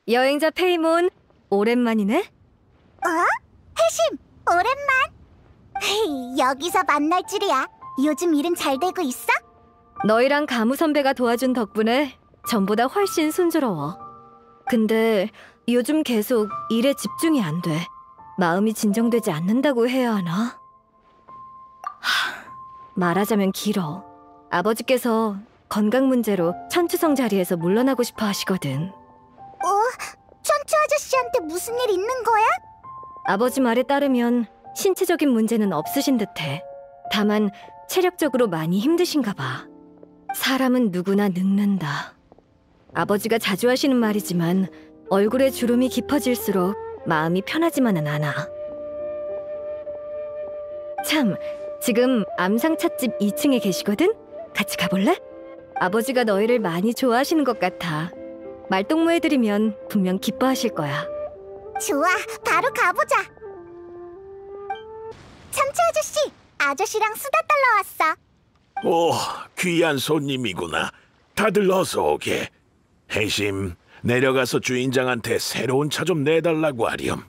여행자 페이몬, 오랜만이네? 해심, 오랜만. 헤이, 여기서 만날 줄이야. 요즘 일은 잘 되고 있어? 너희랑 가무 선배가 도와준 덕분에 전보다 훨씬 순조로워. 근데 요즘 계속 일에 집중이 안 돼. 마음이 진정되지 않는다고 해야 하나? 말하자면 길어. 아버지께서 건강 문제로 천추성 자리에서 물러나고 싶어 하시거든. 천추 아저씨한테 무슨 일 있는 거야? 아버지 말에 따르면 신체적인 문제는 없으신 듯해. 다만 체력적으로 많이 힘드신가 봐. 사람은 누구나 늙는다. 아버지가 자주 하시는 말이지만 얼굴에 주름이 깊어질수록 마음이 편하지만은 않아. 참, 지금 암상찻집 2층에 계시거든? 같이 가볼래? 아버지가 너희를 많이 좋아하시는 것 같아. 말동무해드리면 분명 기뻐하실 거야. 좋아, 바로 가보자. 참치 아저씨, 아저씨랑 수다 떨러 왔어. 오, 귀한 손님이구나. 다들 어서 오게. 해심, 내려가서 주인장한테 새로운 차 좀 내달라고 하렴.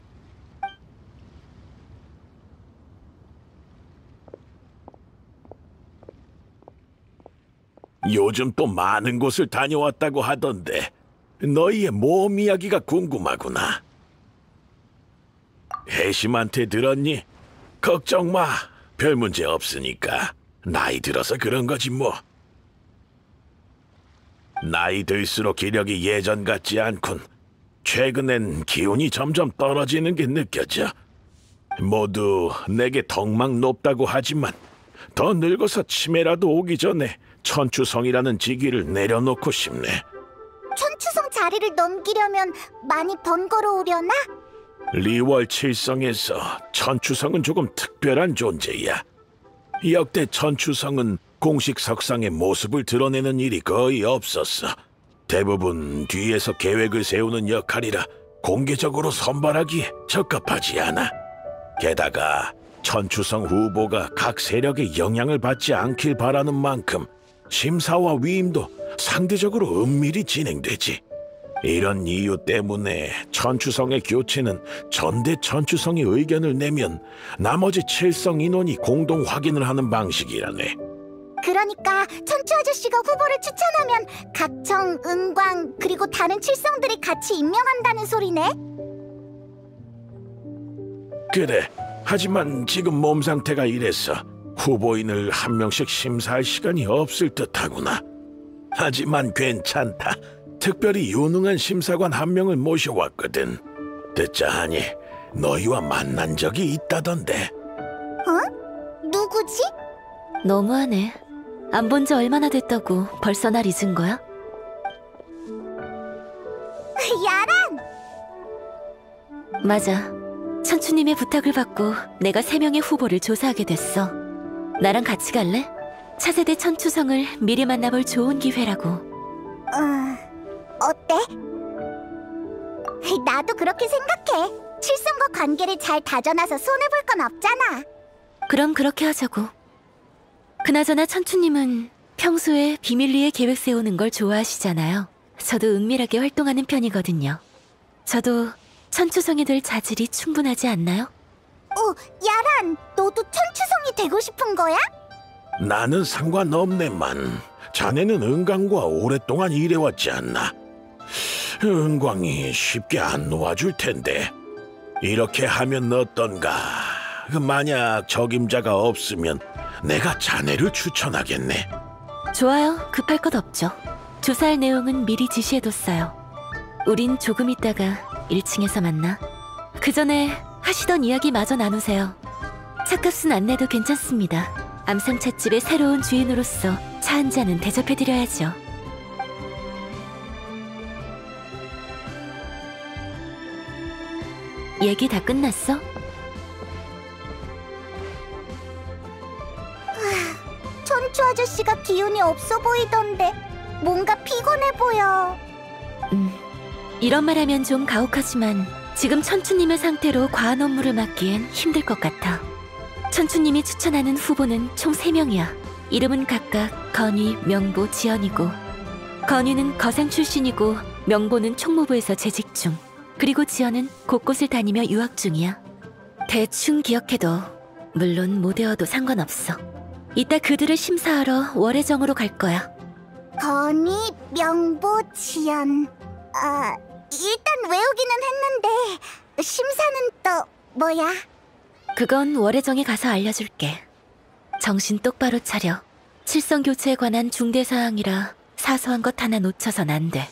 요즘 또 많은 곳을 다녀왔다고 하던데 너희의 모험 이야기가 궁금하구나. 해심한테 들었니? 걱정 마. 별 문제 없으니까. 나이 들어서 그런 거지 뭐. 나이 들수록 기력이 예전 같지 않군. 최근엔 기운이 점점 떨어지는 게 느껴져. 모두 내게 덕망 높다고 하지만 더 늙어서 치매라도 오기 전에 천추성이라는 직위를 내려놓고 싶네. 천추성 자리를 넘기려면 많이 번거로우려나? 리월 칠성에서 천추성은 조금 특별한 존재야. 역대 천추성은 공식 석상의 모습을 드러내는 일이 거의 없었어. 대부분 뒤에서 계획을 세우는 역할이라 공개적으로 선발하기에 적합하지 않아. 게다가 천추성 후보가 각 세력의 영향을 받지 않길 바라는 만큼 심사와 위임도 상대적으로 은밀히 진행되지. 이런 이유 때문에 천추성의 교체는 전대 천추성이 의견을 내면 나머지 7성 인원이 공동 확인을 하는 방식이라네. 그러니까 천추 아저씨가 후보를 추천하면 각청, 은광, 그리고 다른 칠성들이 같이 임명한다는 소리네? 그래. 하지만 지금 몸 상태가 이래서 후보인을 한 명씩 심사할 시간이 없을 듯하구나. 하지만 괜찮다. 특별히 유능한 심사관 한 명을 모셔왔거든. 듣자 하니 너희와 만난 적이 있다던데. 누구지? 너무하네. 안 본 지 얼마나 됐다고 벌써 날 잊은 거야? 야란! 맞아. 천추님의 부탁을 받고 내가 3명의 후보를 조사하게 됐어. 나랑 같이 갈래? 차세대 천추성을 미리 만나볼 좋은 기회라고. 어때? 나도 그렇게 생각해. 칠성과 관계를 잘 다져놔서 손해볼 건 없잖아. 그럼 그렇게 하자고. 그나저나 천추님은 평소에 비밀리에 계획 세우는 걸 좋아하시잖아요. 저도 은밀하게 활동하는 편이거든요. 저도 천추성이 될 자질이 충분하지 않나요? 야란! 너도 천추성이 되고 싶은 거야? 나는 상관없네만. 자네는 은광과 오랫동안 일해왔지 않나? 은광이 쉽게 안 놓아줄 텐데. 이렇게 하면 어떤가? 만약 적임자가 없으면 내가 자네를 추천하겠네. 좋아요. 급할 것 없죠. 조사할 내용은 미리 지시해뒀어요. 우린 조금 있다가 1층에서 만나. 그 전에 하시던 이야기 마저 나누세요. 차값은 안 내도 괜찮습니다. 암상찻집의 새로운 주인으로서 차 한 잔은 대접해드려야죠. 얘기 다 끝났어? 천추 아저씨가 기운이 없어 보이던데 뭔가 피곤해 보여. 이런 말 하면 좀 가혹하지만 지금 천추님의 상태로 과한 업무를 맡기엔 힘들 것 같아. 천추님이 추천하는 후보는 총 3명이야. 이름은 각각 건희, 명보, 지연이고, 건희는 거생 출신이고 명보는 총무부에서 재직 중. 그리고 지연은 곳곳을 다니며 유학 중이야. 대충 기억해도 물론 못 외워도 상관없어. 이따 그들을 심사하러 월해정으로 갈 거야. 건희, 명보, 지연. 일단 외우기는 했는데 심사는 또 뭐야? 그건 월해정에 가서 알려줄게. 정신 똑바로 차려. 칠성 교체에 관한 중대 사항이라 사소한 것 하나 놓쳐선 안 돼.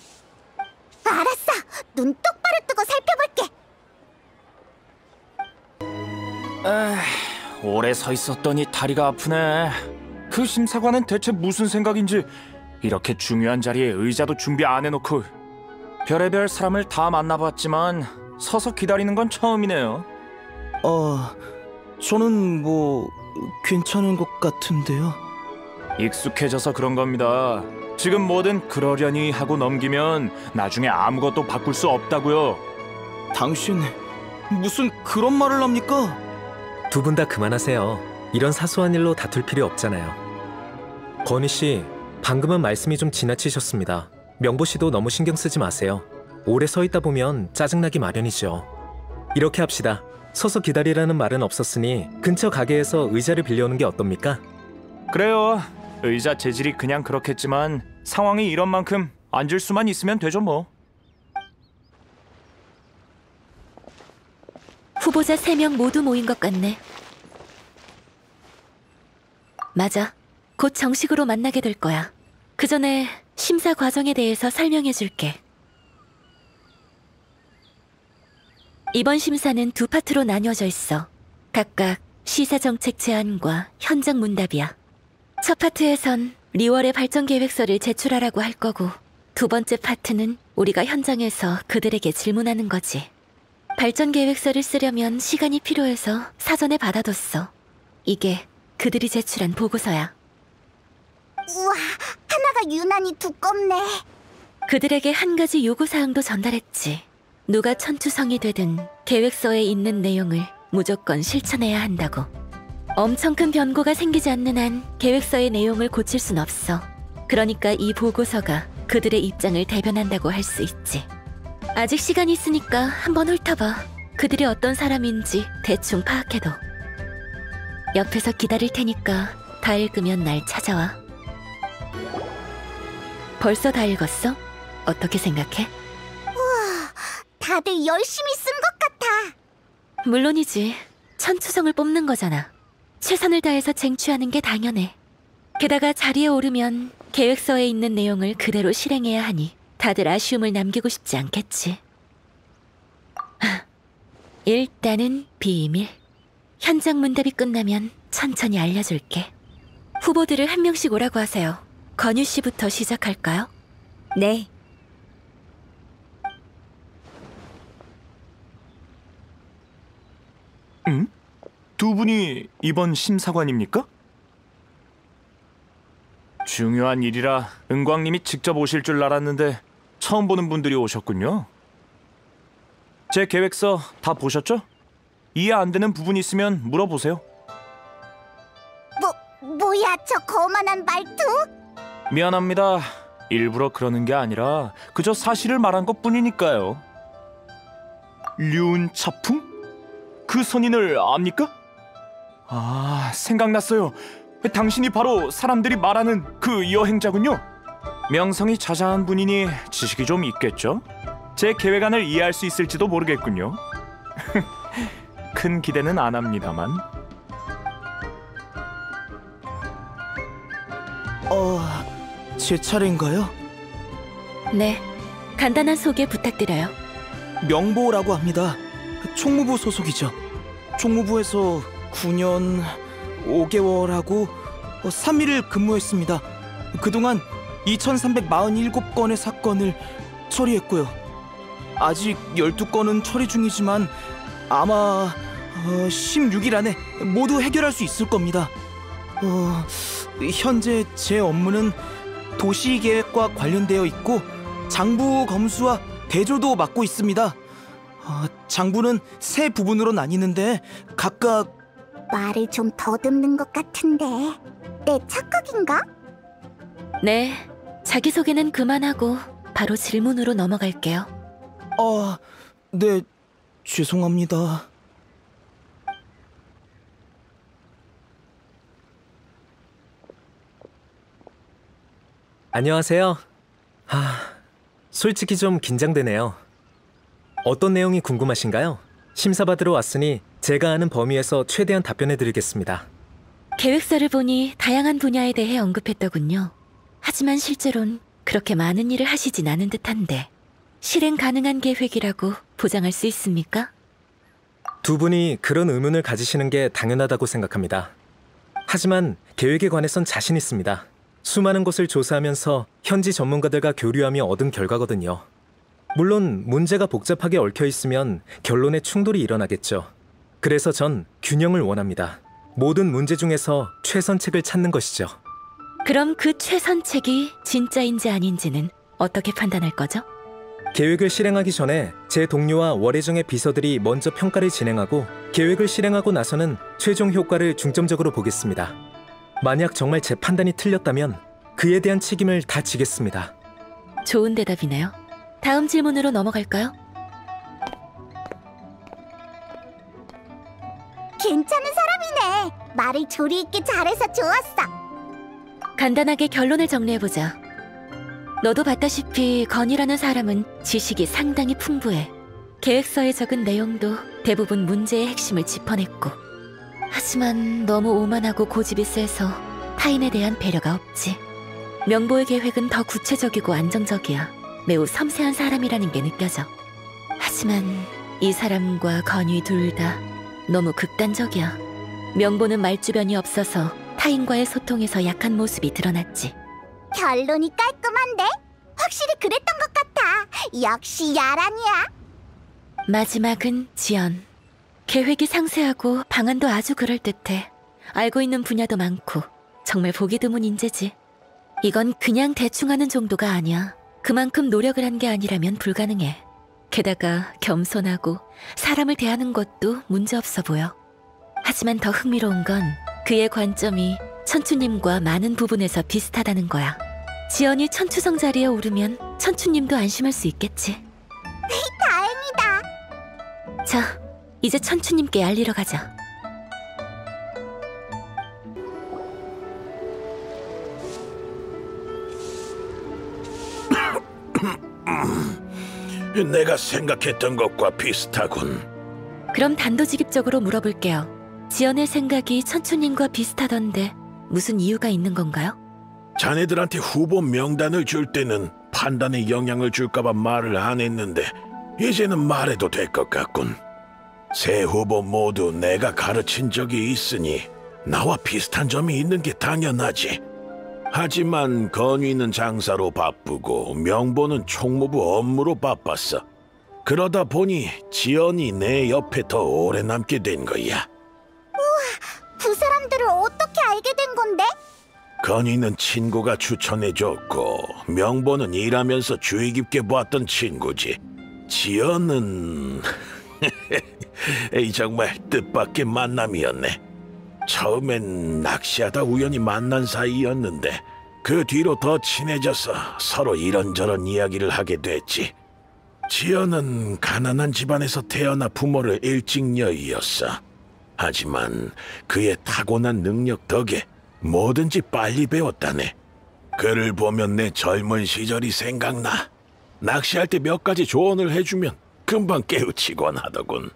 알았어. 눈 똑바로 뜨고 살펴볼게. 오래 서 있었더니 다리가 아프네. 그 심사관은 대체 무슨 생각인지 이렇게 중요한 자리에 의자도 준비 안 해놓고. 별의별 사람을 다 만나봤지만 서서 기다리는 건 처음이네요. 저는 괜찮은 것 같은데요. 익숙해져서 그런 겁니다. 지금 뭐든 그러려니 하고 넘기면 나중에 아무것도 바꿀 수 없다고요. 당신 무슨 그런 말을 합니까? 두 분 다 그만하세요. 이런 사소한 일로 다툴 필요 없잖아요. 건희 씨, 방금은 말씀이 좀 지나치셨습니다. 명보 씨도 너무 신경 쓰지 마세요. 오래 서 있다 보면 짜증나기 마련이죠. 이렇게 합시다. 서서 기다리라는 말은 없었으니 근처 가게에서 의자를 빌려오는 게 어떻습니까? 그래요. 의자 재질이 그냥 그렇겠지만 상황이 이런 만큼 앉을 수만 있으면 되죠 뭐. 후보자 3명 모두 모인 것 같네. 맞아. 곧 정식으로 만나게 될 거야. 그 전에 심사 과정에 대해서 설명해 줄게. 이번 심사는 두 파트로 나뉘어져 있어. 각각 시사정책 제안과 현장 문답이야. 첫 파트에선 리월의 발전 계획서를 제출하라고 할 거고, 두 번째 파트는 우리가 현장에서 그들에게 질문하는 거지. 발전 계획서를 쓰려면 시간이 필요해서 사전에 받아뒀어. 이게 그들이 제출한 보고서야. 우와, 하나가 유난히 두껍네. 그들에게 한 가지 요구사항도 전달했지. 누가 천추성이 되든 계획서에 있는 내용을 무조건 실천해야 한다고. 엄청 큰 변고가 생기지 않는 한 계획서의 내용을 고칠 순 없어. 그러니까 이 보고서가 그들의 입장을 대변한다고 할 수 있지. 아직 시간이 있으니까 한번 훑어봐. 그들이 어떤 사람인지 대충 파악해도. 옆에서 기다릴 테니까 다 읽으면 날 찾아와. 벌써 다 읽었어? 어떻게 생각해? 다들 열심히 쓴 것 같아. 물론이지. 천추성을 뽑는 거잖아. 최선을 다해서 쟁취하는 게 당연해. 게다가 자리에 오르면 계획서에 있는 내용을 그대로 실행해야 하니 다들 아쉬움을 남기고 싶지 않겠지. 일단은 비밀. 현장 문답이 끝나면 천천히 알려줄게. 후보들을 한 명씩 오라고 하세요. 건유 씨부터 시작할까요? 네. 응? 두 분이 이번 심사관입니까? 중요한 일이라 은광님이 직접 오실 줄 알았는데 처음 보는 분들이 오셨군요. 제 계획서 다 보셨죠? 이해 안 되는 부분 있으면 물어보세요. 뭐야 저 거만한 말투? 미안합니다. 일부러 그러는 게 아니라 그저 사실을 말한 것뿐이니까요. 류은차풍? 그 선인을 압니까? 아, 생각났어요. 당신이 바로 사람들이 말하는 그 여행자군요. 명성이 자자한 분이니 지식이 좀 있겠죠? 제 계획안을 이해할 수 있을지도 모르겠군요. 큰 기대는 안 합니다만. 제 차례인가요? 네. 간단한 소개 부탁드려요. 명보라고 합니다. 총무부 소속이죠. 총무부에서 9년 5개월하고 3일을 근무했습니다. 그동안 2347건의 사건을 처리했고요. 아직 12건은 처리 중이지만 아마 16일 안에 모두 해결할 수 있을 겁니다. 현재 제 업무는 도시계획과 관련되어 있고 장부 검수와 대조도 맡고 있습니다. 장부는 세 부분으로 나뉘는데 각각 말을 좀 더듬는 것 같은데 내 착각인가? 네. 자기소개는 그만하고 바로 질문으로 넘어갈게요. 네, 죄송합니다. 안녕하세요. 솔직히 좀 긴장되네요. 어떤 내용이 궁금하신가요? 심사받으러 왔으니 제가 아는 범위에서 최대한 답변해드리겠습니다. 계획서를 보니 다양한 분야에 대해 언급했더군요. 하지만 실제론 그렇게 많은 일을 하시진 않은 듯한데 실행 가능한 계획이라고 보장할 수 있습니까? 두 분이 그런 의문을 가지시는 게 당연하다고 생각합니다. 하지만 계획에 관해선 자신 있습니다. 수많은 곳을 조사하면서 현지 전문가들과 교류하며 얻은 결과거든요. 물론 문제가 복잡하게 얽혀 있으면 결론에 충돌이 일어나겠죠. 그래서 전 균형을 원합니다. 모든 문제 중에서 최선책을 찾는 것이죠. 그럼 그 최선책이 진짜인지 아닌지는 어떻게 판단할 거죠? 계획을 실행하기 전에 제 동료와 월혜정의 비서들이 먼저 평가를 진행하고 계획을 실행하고 나서는 최종 효과를 중점적으로 보겠습니다. 만약 정말 제 판단이 틀렸다면 그에 대한 책임을 다 지겠습니다. 좋은 대답이네요. 다음 질문으로 넘어갈까요? 괜찮은 사람이네. 말을 조리 있게 잘해서 좋았어. 간단하게 결론을 정리해보자. 너도 봤다시피 건이라는 사람은 지식이 상당히 풍부해. 계획서에 적은 내용도 대부분 문제의 핵심을 짚어냈고, 하지만 너무 오만하고 고집이 세서 타인에 대한 배려가 없지. 명보의 계획은 더 구체적이고 안정적이야. 매우 섬세한 사람이라는 게 느껴져. 하지만 이 사람과 건이 둘 다 너무 극단적이야. 명보는 말주변이 없어서 타인과의 소통에서 약한 모습이 드러났지. 결론이 깔끔한데? 확실히 그랬던 것 같아. 역시 야란이야. 마지막은 지연. 계획이 상세하고 방안도 아주 그럴듯해. 알고 있는 분야도 많고 정말 보기 드문 인재지. 이건 그냥 대충 하는 정도가 아니야. 그만큼 노력을 한 게 아니라면 불가능해. 게다가 겸손하고 사람을 대하는 것도 문제없어 보여. 하지만 더 흥미로운 건 그의 관점이 천추님과 많은 부분에서 비슷하다는 거야. 지연이 천추성 자리에 오르면 천추님도 안심할 수 있겠지. 다행이다. 자, 이제 천추님께 알리러 가자. 내가 생각했던 것과 비슷하군. 그럼 단도직입적으로 물어볼게요. 지연의 생각이 천추님과 비슷하던데 무슨 이유가 있는 건가요? 자네들한테 후보 명단을 줄 때는 판단에 영향을 줄까봐 말을 안 했는데 이제는 말해도 될 것 같군. 세 후보 모두 내가 가르친 적이 있으니 나와 비슷한 점이 있는 게 당연하지. 하지만 건위는 장사로 바쁘고 명보는 총무부 업무로 바빴어. 그러다 보니 지연이 내 옆에 더 오래 남게 된 거야. 두 사람들을 어떻게 알게 된 건데? 건위는 친구가 추천해줬고 명보는 일하면서 주의 깊게 보았던 친구지. 지연은... 에이, 정말 뜻밖의 만남이었네. 처음엔 낚시하다 우연히 만난 사이였는데 그 뒤로 더 친해져서 서로 이런저런 이야기를 하게 됐지. 지연은 가난한 집안에서 태어나 부모를 일찍 여의었어. 하지만 그의 타고난 능력 덕에 뭐든지 빨리 배웠다네. 그를 보면 내 젊은 시절이 생각나. 낚시할 때 몇 가지 조언을 해주면 금방 깨우치곤 하더군.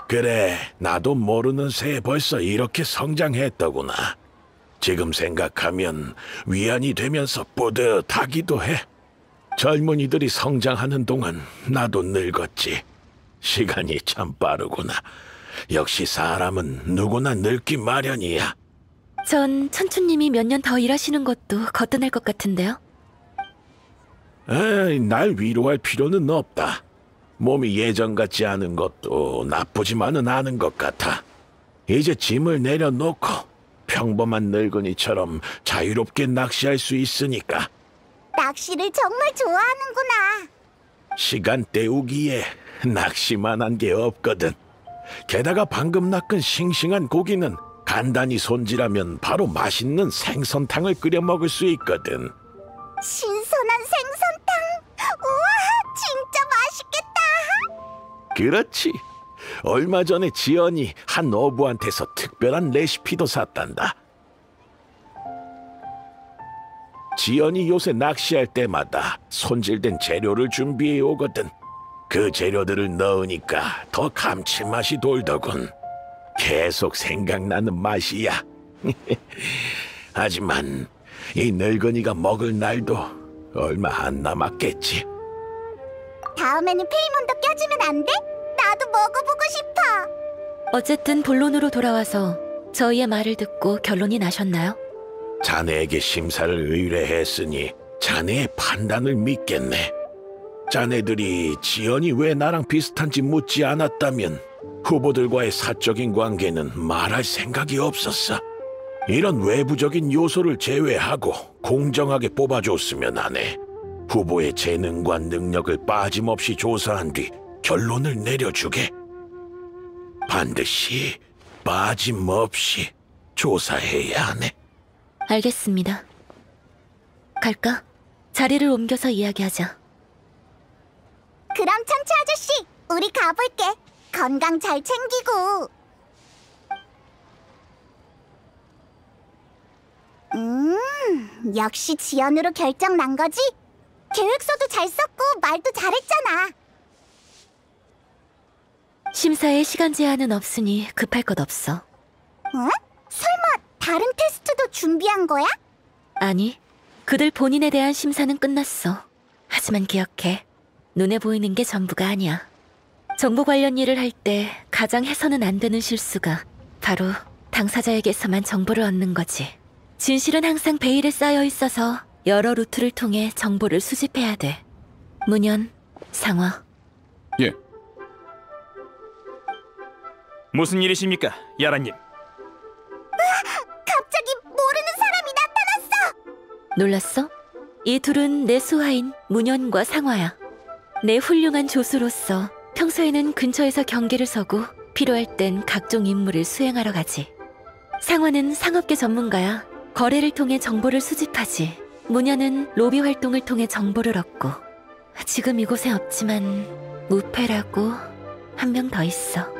그래, 나도 모르는 새에 벌써 이렇게 성장했더구나. 지금 생각하면 위안이 되면서 뿌듯하기도 해. 젊은이들이 성장하는 동안 나도 늙었지. 시간이 참 빠르구나. 역시 사람은 누구나 늙기 마련이야. 전 천추님이 몇 년 더 일하시는 것도 거뜬할 것 같은데요. 에이, 날 위로할 필요는 없다. 몸이 예전 같지 않은 것도 나쁘지만은 않은 것 같아. 이제 짐을 내려놓고 평범한 늙은이처럼 자유롭게 낚시할 수 있으니까. 낚시를 정말 좋아하는구나. 시간 때우기에 낚시만 한 게 없거든. 게다가 방금 낚은 싱싱한 고기는 간단히 손질하면 바로 맛있는 생선탕을 끓여 먹을 수 있거든. 신선한 생선탕. 우와, 진짜 맛있겠다. 그렇지. 얼마 전에 지연이 한 어부한테서 특별한 레시피도 샀단다. 지연이 요새 낚시할 때마다 손질된 재료를 준비해 오거든. 그 재료들을 넣으니까 더 감칠맛이 돌더군. 계속 생각나는 맛이야. 하지만 이 늙은이가 먹을 날도 얼마 안 남았겠지. 다음에는 페이몬도 껴주면 안 돼? 나도 먹어보고 싶어. 어쨌든 본론으로 돌아와서 저희의 말을 듣고 결론이 나셨나요? 자네에게 심사를 의뢰했으니 자네의 판단을 믿겠네. 자네들이 지연이 왜 나랑 비슷한지 묻지 않았다면 후보들과의 사적인 관계는 말할 생각이 없었어. 이런 외부적인 요소를 제외하고 공정하게 뽑아줬으면 하네. 후보의 재능과 능력을 빠짐없이 조사한 뒤 결론을 내려주게. 반드시 빠짐없이 조사해야 하네. 알겠습니다. 갈까? 자리를 옮겨서 이야기하자. 그럼 천추 아저씨, 우리 가볼게. 건강 잘 챙기고. 역시 지연으로 결정 난 거지? 계획서도 잘 썼고 말도 잘했잖아. 심사에 시간 제한은 없으니 급할 것 없어. 어? 설마 다른 테스트도 준비한 거야? 아니, 그들 본인에 대한 심사는 끝났어. 하지만 기억해. 눈에 보이는 게 전부가 아니야. 정보 관련 일을 할 때 가장 해서는 안 되는 실수가 바로 당사자에게서만 정보를 얻는 거지. 진실은 항상 베일에 쌓여 있어서 여러 루트를 통해 정보를 수집해야 돼. 문현, 상화. 예. 무슨 일이십니까, 야라님? 갑자기 모르는 사람이 나타났어! 놀랐어? 이 둘은 내 수하인 문현과 상화야. 내 훌륭한 조수로서 평소에는 근처에서 경계를 서고 필요할 땐 각종 임무를 수행하러 가지. 상화는 상업계 전문가야. 거래를 통해 정보를 수집하지. 문현은 로비 활동을 통해 정보를 얻고. 지금 이곳에 없지만 무패라고 한 명 더 있어.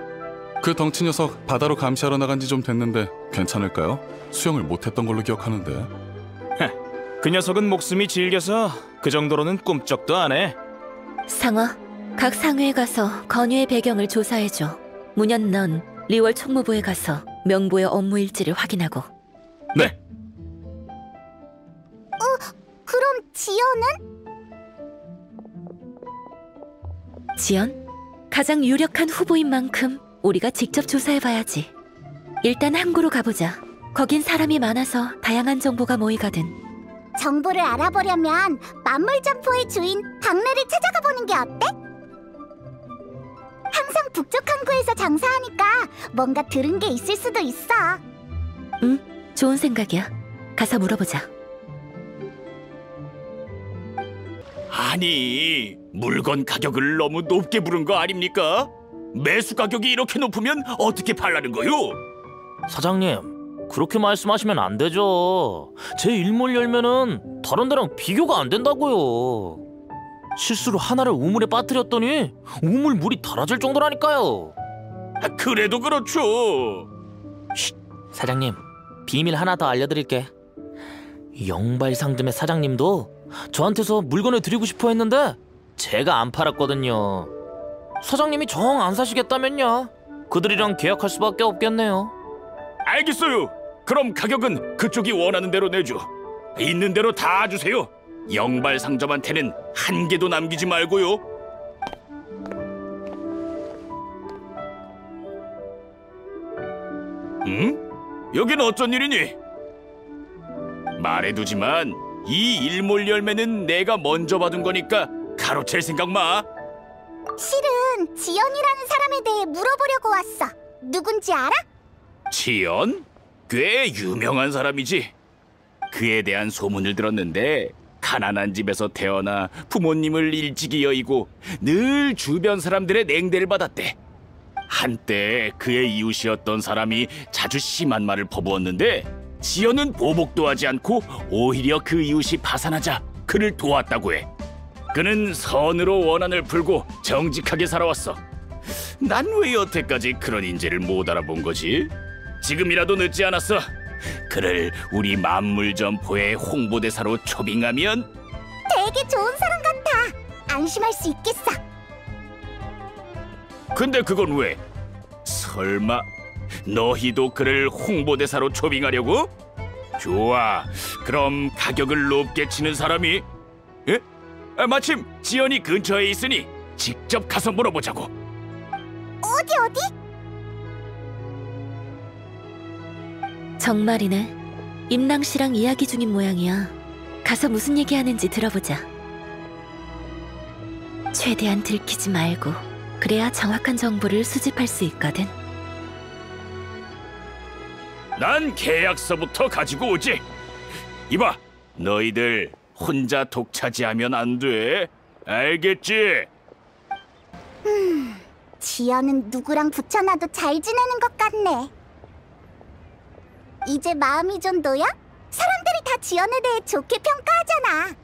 그 덩치 녀석 바다로 감시하러 나간 지 좀 됐는데 괜찮을까요? 수영을 못했던 걸로 기억하는데. 그 녀석은 목숨이 질겨서 그 정도로는 꿈쩍도 안 해. 상화, 각 상회에 가서 건유의 배경을 조사해줘. 문현, 넌 리월 총무부에 가서 명부의 업무 일지를 확인하고. 네. 그럼 지연은? 지연? 가장 유력한 후보인 만큼 우리가 직접 조사해봐야지. 일단 항구로 가보자. 거긴 사람이 많아서 다양한 정보가 모이거든. 정보를 알아보려면 만물점포의 주인 박래를 찾아가 보는 게 어때? 항상 북쪽 항구에서 장사하니까 뭔가 들은 게 있을 수도 있어. 응, 좋은 생각이야. 가서 물어보자. 아니, 물건 가격을 너무 높게 부른 거 아닙니까? 매수 가격이 이렇게 높으면 어떻게 팔라는 거요? 사장님, 그렇게 말씀하시면 안 되죠. 제 일몰 열매는 다른 데랑 비교가 안 된다고요. 실수로 하나를 우물에 빠뜨렸더니 우물 물이 달아질 정도라니까요. 그래도 그렇죠. 사장님, 비밀 하나 더 알려드릴게. 영발상점의 사장님도 저한테서 물건을 드리고 싶어 했는데 제가 안 팔았거든요. 사장님이 정 안 사시겠다면요, 그들이랑 계약할 수밖에 없겠네요. 알겠어요. 그럼 가격은 그쪽이 원하는 대로 내죠. 있는 대로 다 주세요. 영발상점한테는 한 개도 남기지 말고요. 응? 여긴 어쩐 일이니? 말해두지만 이 일몰 열매는 내가 먼저 받은 거니까 가로챌 생각 마. 실은 지연이라는 사람에 대해 물어보려고 왔어. 누군지 알아? 지연? 꽤 유명한 사람이지. 그에 대한 소문을 들었는데 가난한 집에서 태어나 부모님을 일찍이 여의고 늘 주변 사람들의 냉대를 받았대. 한때 그의 이웃이었던 사람이 자주 심한 말을 퍼부었는데 지연은 보복도 하지 않고 오히려 그 이웃이 파산하자 그를 도왔다고 해. 그는 선으로 원한을 풀고 정직하게 살아왔어. 난 왜 여태까지 그런 인재를 못 알아본 거지? 지금이라도 늦지 않았어. 그를 우리 만물점포의 홍보대사로 초빙하면 되게 좋은 사람 같아. 안심할 수 있겠어. 근데 그건 왜? 설마 너희도 그를 홍보대사로 초빙하려고? 좋아, 그럼 가격을 높게 치는 사람이? 예? 마침 지연이 근처에 있으니 직접 가서 물어보자고. 어디? 정말이네. 임랑 씨랑 이야기 중인 모양이야. 가서 무슨 얘기하는지 들어보자. 최대한 들키지 말고, 그래야 정확한 정보를 수집할 수 있거든. 난 계약서부터 가지고 오지. 이봐, 너희들 혼자 독차지하면 안 돼. 알겠지? 지연은 누구랑 붙여놔도 잘 지내는 것 같네. 이제 마음이 좀 놓여? 사람들이 다 지연에 대해 좋게 평가하잖아.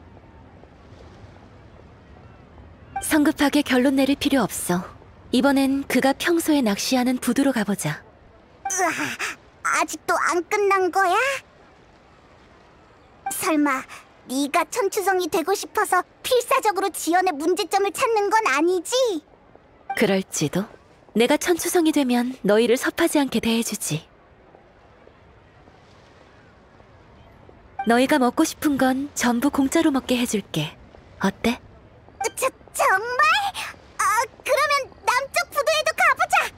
성급하게 결론 내릴 필요 없어. 이번엔 그가 평소에 낚시하는 부두로 가보자. 으아, 아직도 안 끝난 거야? 설마 네가 천추성이 되고 싶어서 필사적으로 지연의 문제점을 찾는 건 아니지? 그럴지도. 내가 천추성이 되면 너희를 섭하지 않게 대해주지. 너희가 먹고 싶은 건 전부 공짜로 먹게 해줄게. 어때? 정말? 그러면 남쪽 부두에도 가보자!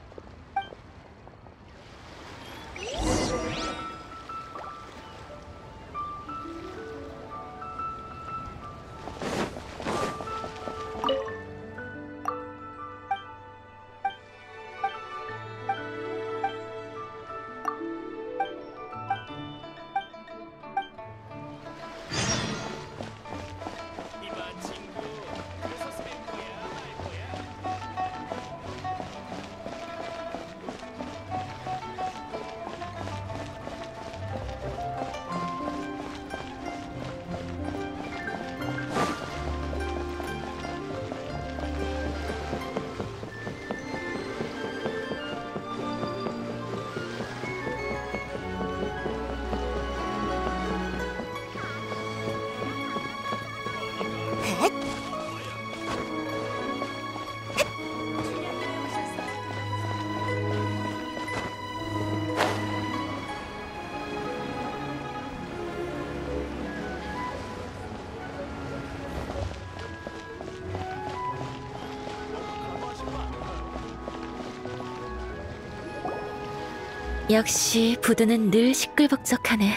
역시 부두는 늘 시끌벅적하네.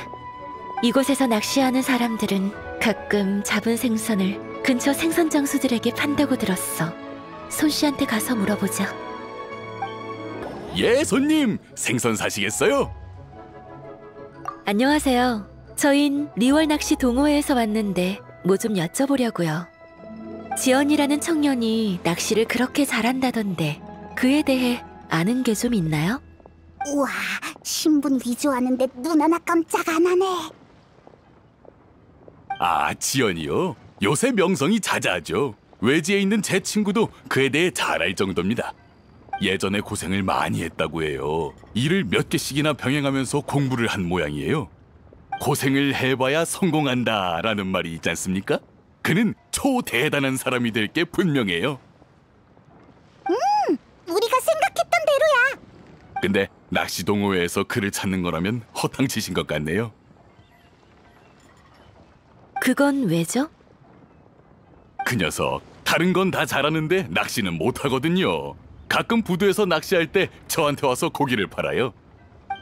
이곳에서 낚시하는 사람들은 가끔 잡은 생선을 근처 생선 장수들에게 판다고 들었어. 손씨한테 가서 물어보자. 예, 손님. 생선 사시겠어요? 안녕하세요. 저흰 리월 낚시 동호회에서 왔는데 뭐 좀 여쭤보려고요. 지연이라는 청년이 낚시를 그렇게 잘한다던데 그에 대해 아는 게 좀 있나요? 우와, 신분 위조하는데 눈 하나 깜짝 안 하네. 아, 지연이요? 요새 명성이 자자하죠. 외지에 있는 제 친구도 그에 대해 잘 알 정도입니다. 예전에 고생을 많이 했다고 해요. 일을 몇 개씩이나 병행하면서 공부를 한 모양이에요. 고생을 해봐야 성공한다라는 말이 있지 않습니까? 그는 초대단한 사람이 될 게 분명해요. 우리가 생각했던 대로야. 근데 낚시 동호회에서 그를 찾는 거라면 허탕치신 것 같네요. 그건 왜죠? 그 녀석 다른 건 다 잘하는데 낚시는 못하거든요. 가끔 부두에서 낚시할 때 저한테 와서 고기를 팔아요.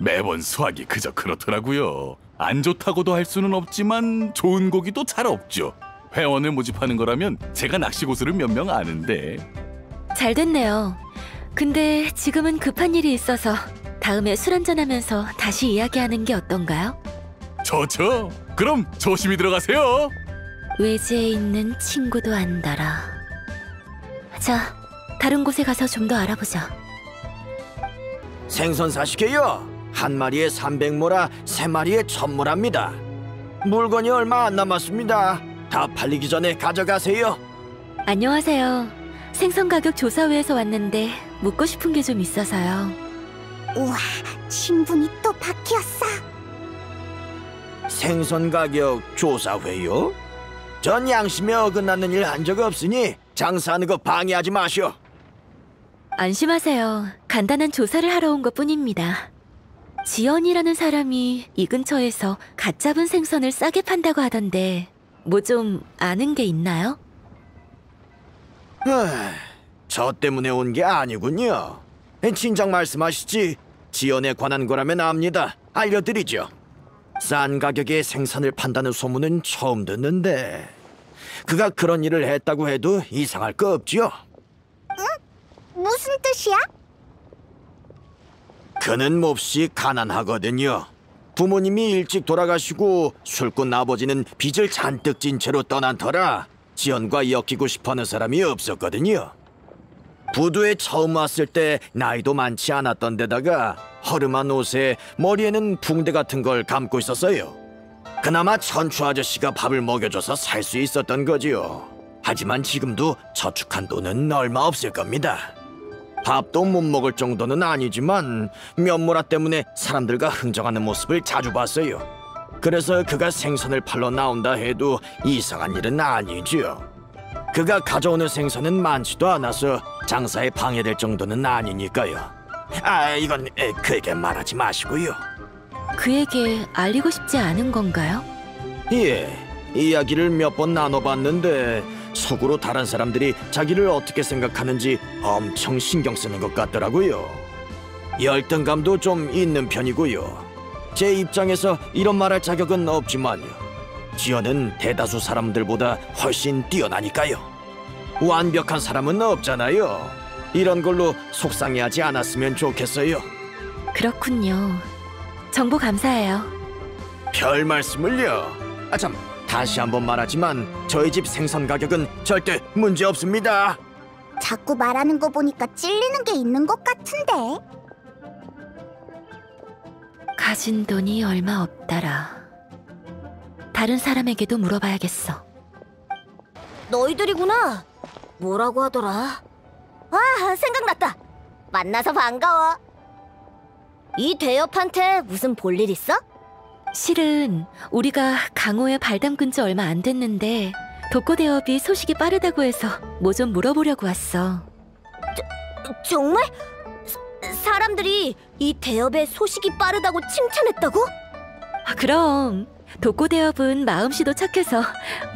매번 수확이 그저 그렇더라고요. 안 좋다고도 할 수는 없지만 좋은 고기도 잘 없죠. 회원을 모집하는 거라면 제가 낚시고수를 몇 명 아는데. 잘 됐네요. 근데 지금은 급한 일이 있어서 다음에 술 한잔하면서 다시 이야기하는 게 어떤가요? 좋죠. 그럼 조심히 들어가세요. 외지에 있는 친구도 안달아. 자, 다른 곳에 가서 좀 더 알아보자. 생선 사시게요. 한 마리에 300모라, 세 마리에 1000모라입니다. 물건이 얼마 안 남았습니다. 다 팔리기 전에 가져가세요. 안녕하세요. 생선 가격 조사회에서 왔는데 묻고 싶은 게 좀 있어서요. 우와, 신분이 또 바뀌었어. 생선 가격 조사회요? 전 양심에 어긋나는 일 한 적 없으니 장사하는 거 방해하지 마시오. 안심하세요. 간단한 조사를 하러 온 것뿐입니다. 지연이라는 사람이 이 근처에서 갓 잡은 생선을 싸게 판다고 하던데 뭐 좀 아는 게 있나요? 저 때문에 온 게 아니군요. 진작 말씀하시지. 지연에 관한 거라면 압니다. 알려드리죠. 싼 가격에 생선을 판다는 소문은 처음 듣는데 그가 그런 일을 했다고 해도 이상할 거 없지요? 무슨 뜻이야? 그는 몹시 가난하거든요. 부모님이 일찍 돌아가시고 술꾼 아버지는 빚을 잔뜩 진 채로 떠난 터라 지연과 엮이고 싶어하는 사람이 없었거든요. 부두에 처음 왔을 때 나이도 많지 않았던 데다가 허름한 옷에 머리에는 붕대 같은 걸 감고 있었어요. 그나마 천추 아저씨가 밥을 먹여줘서 살 수 있었던 거지요. 하지만 지금도 저축한 돈은 얼마 없을 겁니다. 밥도 못 먹을 정도는 아니지만 면모라 때문에 사람들과 흥정하는 모습을 자주 봤어요. 그래서 그가 생선을 팔러 나온다 해도 이상한 일은 아니지요. 그가 가져오는 생선은 많지도 않아서 장사에 방해될 정도는 아니니까요. 이건 그에게 말하지 마시고요. 그에게 알리고 싶지 않은 건가요? 예, 이야기를 몇 번 나눠봤는데 속으로 다른 사람들이 자기를 어떻게 생각하는지 엄청 신경 쓰는 것 같더라고요. 열등감도 좀 있는 편이고요. 제 입장에서 이런 말할 자격은 없지만요. 지연은 대다수 사람들보다 훨씬 뛰어나니까요. 완벽한 사람은 없잖아요. 이런 걸로 속상해하지 않았으면 좋겠어요. 그렇군요. 정보 감사해요. 별 말씀을요. 참, 다시 한번 말하지만 저희 집 생선 가격은 절대 문제 없습니다. 자꾸 말하는 거 보니까 찔리는 게 있는 것 같은데. 가진 돈이 얼마 없다라. 다른 사람에게도 물어봐야겠어. 너희들이구나. 뭐라고 하더라? 아, 생각났다. 만나서 반가워. 이 대엽한테 무슨 볼일 있어? 실은 우리가 강호에 발 담근 지 얼마 안 됐는데 독고대업이 소식이 빠르다고 해서 뭐 좀 물어보려고 왔어. 정말? 사람들이 이 대엽의 소식이 빠르다고 칭찬했다고? 그럼 독고대업은 마음씨도 착해서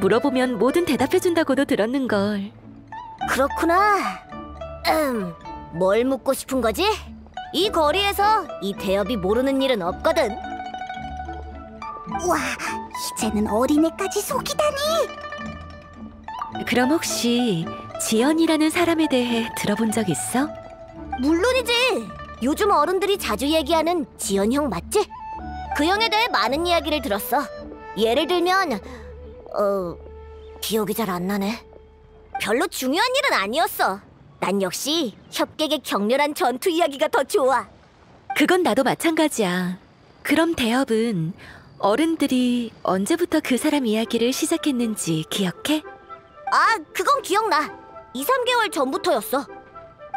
물어보면 뭐든 대답해준다고도 들었는걸. 그렇구나. 뭘 묻고 싶은 거지? 이 거리에서 이 대엽이 모르는 일은 없거든. 와, 이제는 어린애까지 속이다니. 그럼 혹시 지연이라는 사람에 대해 들어본 적 있어? 물론이지. 요즘 어른들이 자주 얘기하는 지연 형 맞지? 그 형에 대해 많은 이야기를 들었어. 예를 들면 기억이 잘 안 나네. 별로 중요한 일은 아니었어. 난 역시 협객의 격렬한 전투 이야기가 더 좋아. 그건 나도 마찬가지야. 그럼 대엽은 어른들이 언제부터 그 사람 이야기를 시작했는지 기억해? 그건 기억나. 2~3개월 전부터였어.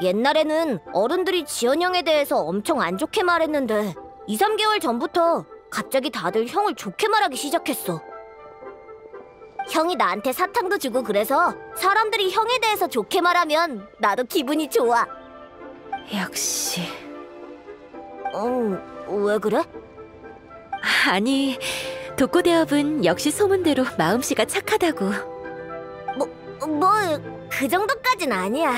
옛날에는 어른들이 지연 형에 대해서 엄청 안 좋게 말했는데 2~3개월 전부터 갑자기 다들 형을 좋게 말하기 시작했어. 형이 나한테 사탕도 주고 그래서 사람들이 형에 대해서 좋게 말하면 나도 기분이 좋아. 역시. 왜 그래? 아니, 독고대업은 역시 소문대로 마음씨가 착하다고. 그 정도까진 아니야.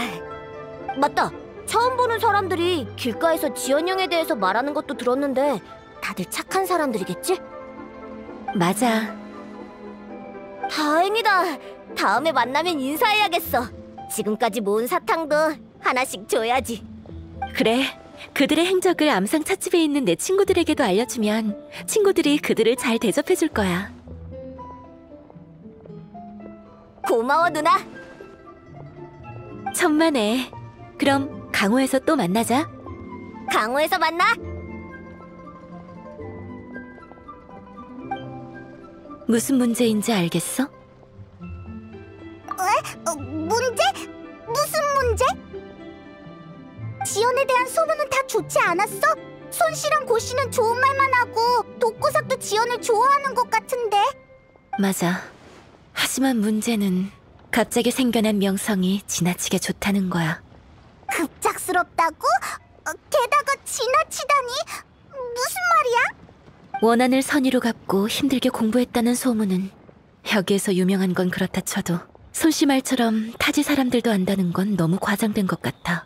맞다. 처음 보는 사람들이 길가에서 지연 형에 대해서 말하는 것도 들었는데 다들 착한 사람들이겠지? 맞아. 다행이다. 다음에 만나면 인사해야겠어. 지금까지 모은 사탕도 하나씩 줘야지. 그래. 그들의 행적을 암상 찻집에 있는 내 친구들에게도 알려주면 친구들이 그들을 잘 대접해줄 거야. 고마워, 누나. 천만에. 그럼 강호에서 또 만나자. 강호에서 만나. 무슨 문제인지 알겠어? 문제? 무슨 문제? 지연에 대한 소문은 다 좋지 않았어? 손 씨랑 고 씨는 좋은 말만 하고 독고삭도 지연을 좋아하는 것 같은데. 맞아. 하지만 문제는 갑자기 생겨난 명성이 지나치게 좋다는 거야. 급작스럽다고? 게다가 지나치다니? 무슨 말이야? 원한을 선의로 갚고 힘들게 공부했다는 소문은 여기에서 유명한 건 그렇다 쳐도 손씨 말처럼 타지 사람들도 안다는 건 너무 과장된 것 같아.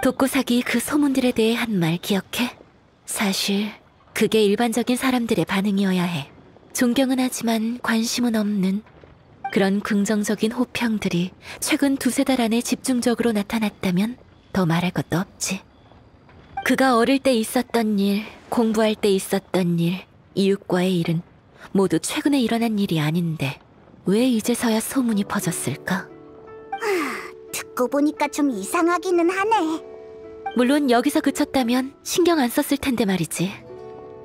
독고삭이 그 소문들에 대해 한 말 기억해? 사실 그게 일반적인 사람들의 반응이어야 해. 존경은 하지만 관심은 없는 그런 긍정적인 호평들이 최근 2-3달 안에 집중적으로 나타났다면 더 말할 것도 없지. 그가 어릴 때 있었던 일, 공부할 때 있었던 일, 이웃과의 일은 모두 최근에 일어난 일이 아닌데 왜 이제서야 소문이 퍼졌을까? 듣고 보니까 좀 이상하기는 하네. 물론 여기서 그쳤다면 신경 안 썼을 텐데 말이지.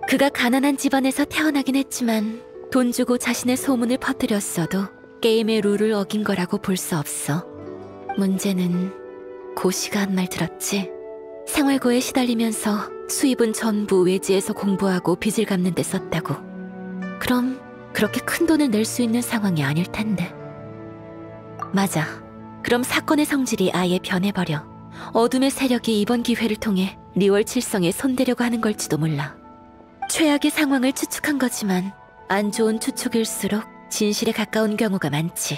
그가 가난한 집안에서 태어나긴 했지만 돈 주고 자신의 소문을 퍼뜨렸어도 게임의 룰을 어긴 거라고 볼 수 없어. 문제는 고시가 한 말 들었지? 생활고에 시달리면서 수입은 전부 외지에서 공부하고 빚을 갚는 데 썼다고. 그럼 그렇게 큰 돈을 낼 수 있는 상황이 아닐 텐데. 맞아. 그럼 사건의 성질이 아예 변해버려. 어둠의 세력이 이번 기회를 통해 리월 칠성에 손대려고 하는 걸지도 몰라. 최악의 상황을 추측한 거지만 안 좋은 추측일수록 진실에 가까운 경우가 많지.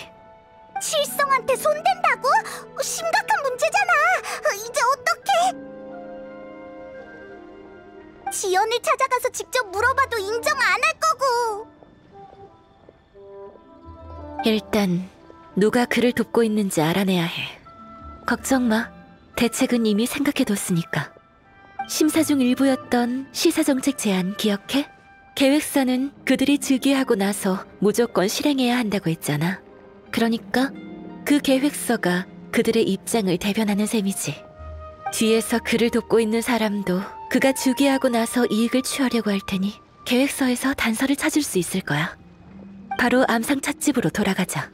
칠성한테 손댄다고? 심각한 문제잖아. 이제 어떡해? 지연을 찾아가서 직접 물어봐도 인정 안 할 거고. 일단 누가 그를 돕고 있는지 알아내야 해. 걱정 마. 대책은 이미 생각해뒀으니까. 심사 중 일부였던 시사정책 제안 기억해? 계획서는 그들이 즉위하고 나서 무조건 실행해야 한다고 했잖아. 그러니까 그 계획서가 그들의 입장을 대변하는 셈이지. 뒤에서 그를 돕고 있는 사람도 그가 즉위하고 나서 이익을 취하려고 할 테니 계획서에서 단서를 찾을 수 있을 거야. 바로 암상 찻집으로 돌아가자.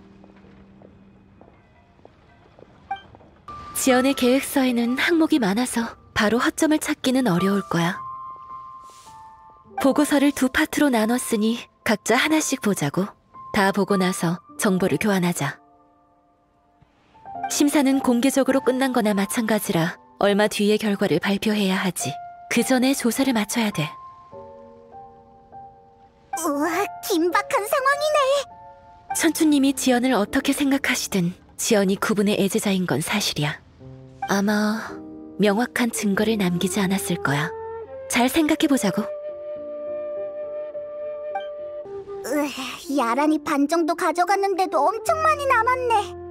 지연의 계획서에는 항목이 많아서 바로 허점을 찾기는 어려울 거야. 보고서를 2파트로 나눴으니 각자 하나씩 보자고. 다 보고 나서 정보를 교환하자. 심사는 공개적으로 끝난 거나 마찬가지라 얼마 뒤에 결과를 발표해야 하지. 그 전에 조사를 마쳐야 돼. 우와, 긴박한 상황이네. 천추님이 지연을 어떻게 생각하시든 지연이 그분의 애제자인 건 사실이야. 아마 명확한 증거를 남기지 않았을 거야. 잘 생각해보자고. 야란이 반 정도 가져갔는데도 엄청 많이 남았네.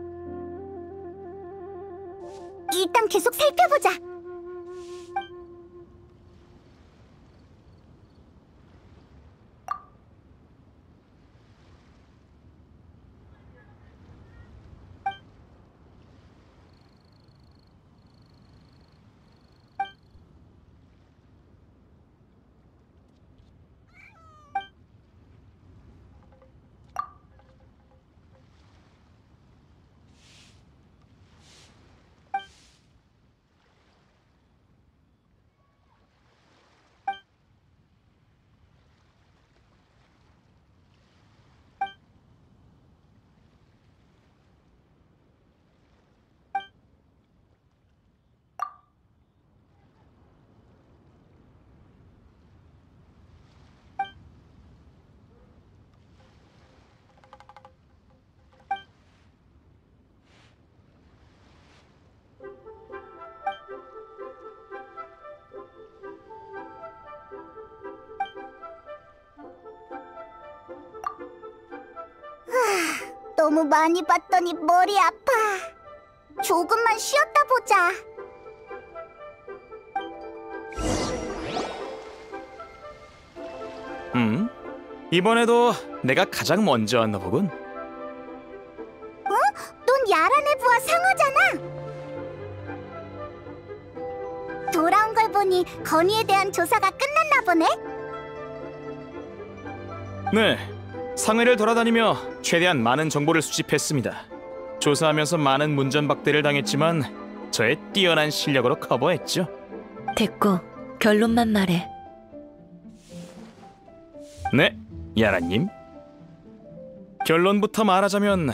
일단 계속 살펴보자. 너무 많이 봤더니 머리 아파. 조금만 쉬었다 보자. 이번에도 내가 가장 먼저 왔나 보군. 넌 야란의 부하 상어잖아. 보니 건희에 대한 조사가 끝났나 보네? 네, 상회를 돌아다니며 최대한 많은 정보를 수집했습니다. 조사하면서 많은 문전박대를 당했지만 저의 뛰어난 실력으로 커버했죠. 됐고, 결론만 말해. 네, 야라님. 결론부터 말하자면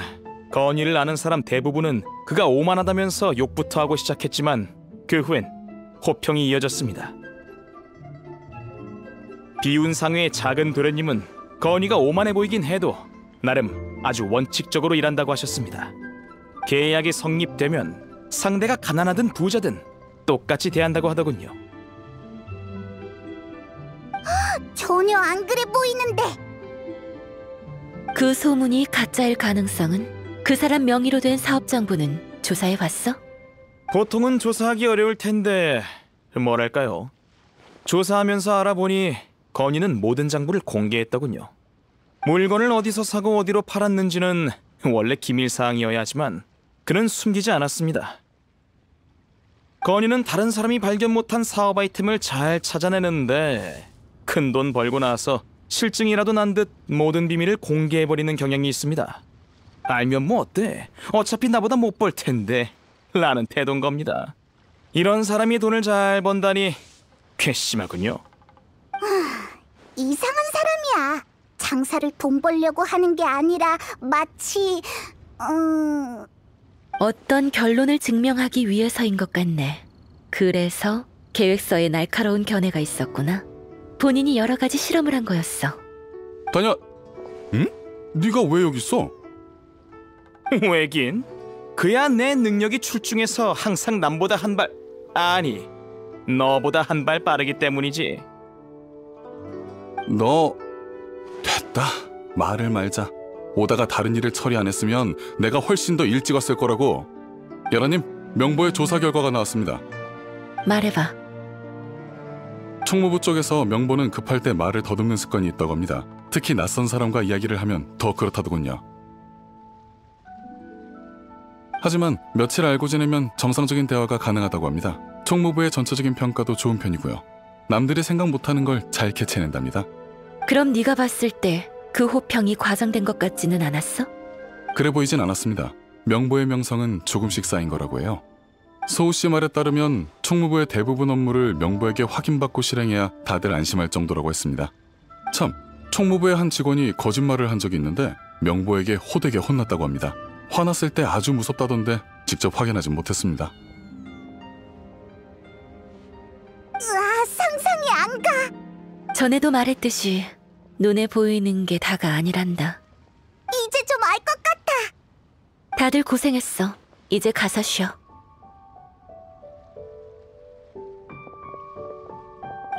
건희를 아는 사람 대부분은 그가 오만하다면서 욕부터 하고 시작했지만 그 후엔 호평이 이어졌습니다. 비운 상회의 작은 도련님은 건희가 오만해 보이긴 해도 나름 아주 원칙적으로 일한다고 하셨습니다. 계약이 성립되면 상대가 가난하든 부자든 똑같이 대한다고 하더군요. 전혀 안 그래 보이는데. 그 소문이 가짜일 가능성은? 그 사람 명의로 된 사업장부는 조사해봤어? 보통은 조사하기 어려울 텐데 뭐랄까요? 조사하면서 알아보니 건희는 모든 장부를 공개했더군요. 물건을 어디서 사고 어디로 팔았는지는 원래 기밀사항이어야 하지만 그는 숨기지 않았습니다. 건희는 다른 사람이 발견 못한 사업 아이템을 잘 찾아내는데 큰돈 벌고 나서 실증이라도 난 듯 모든 비밀을 공개해버리는 경향이 있습니다. 알면 뭐 어때? 어차피 나보다 못 벌 텐데 라는 태도인 겁니다. 이런 사람이 돈을 잘 번다니 괘씸하군요. 이상한 사람이야. 장사를 돈 벌려고 하는 게 아니라 마치... 어떤 결론을 증명하기 위해서인 것 같네. 그래서 계획서에 날카로운 견해가 있었구나. 본인이 여러 가지 실험을 한 거였어. 다냐... 응? 네가 왜 여기 있어? 왜긴? 그야 내 능력이 출중해서 항상 남보다 한 발... 아니, 너보다 한 발 빠르기 때문이지. 너... 됐다. 말을 말자. 오다가 다른 일을 처리 안 했으면 내가 훨씬 더 일찍 왔을 거라고. 야라님, 명보의 조사 결과가 나왔습니다. 말해봐. 총무부 쪽에서 명보는 급할 때 말을 더듬는 습관이 있다고 합니다. 특히 낯선 사람과 이야기를 하면 더 그렇다더군요. 하지만 며칠 알고 지내면 정상적인 대화가 가능하다고 합니다. 총무부의 전체적인 평가도 좋은 편이고요. 남들이 생각 못하는 걸 잘 캐치해낸답니다. 그럼 네가 봤을 때 그 호평이 과장된 것 같지는 않았어? 그래 보이진 않았습니다. 명보의 명성은 조금씩 쌓인 거라고 해요. 소우 씨 말에 따르면 총무부의 대부분 업무를 명보에게 확인받고 실행해야 다들 안심할 정도라고 했습니다. 참, 총무부의 한 직원이 거짓말을 한 적이 있는데 명보에게 호되게 혼났다고 합니다. 화났을 때 아주 무섭다던데 직접 확인하진 못했습니다. 으아, 상상이 안 가. 전에도 말했듯이 눈에 보이는 게 다가 아니란다. 이제 좀 알 것 같아. 다들 고생했어. 이제 가서 쉬어.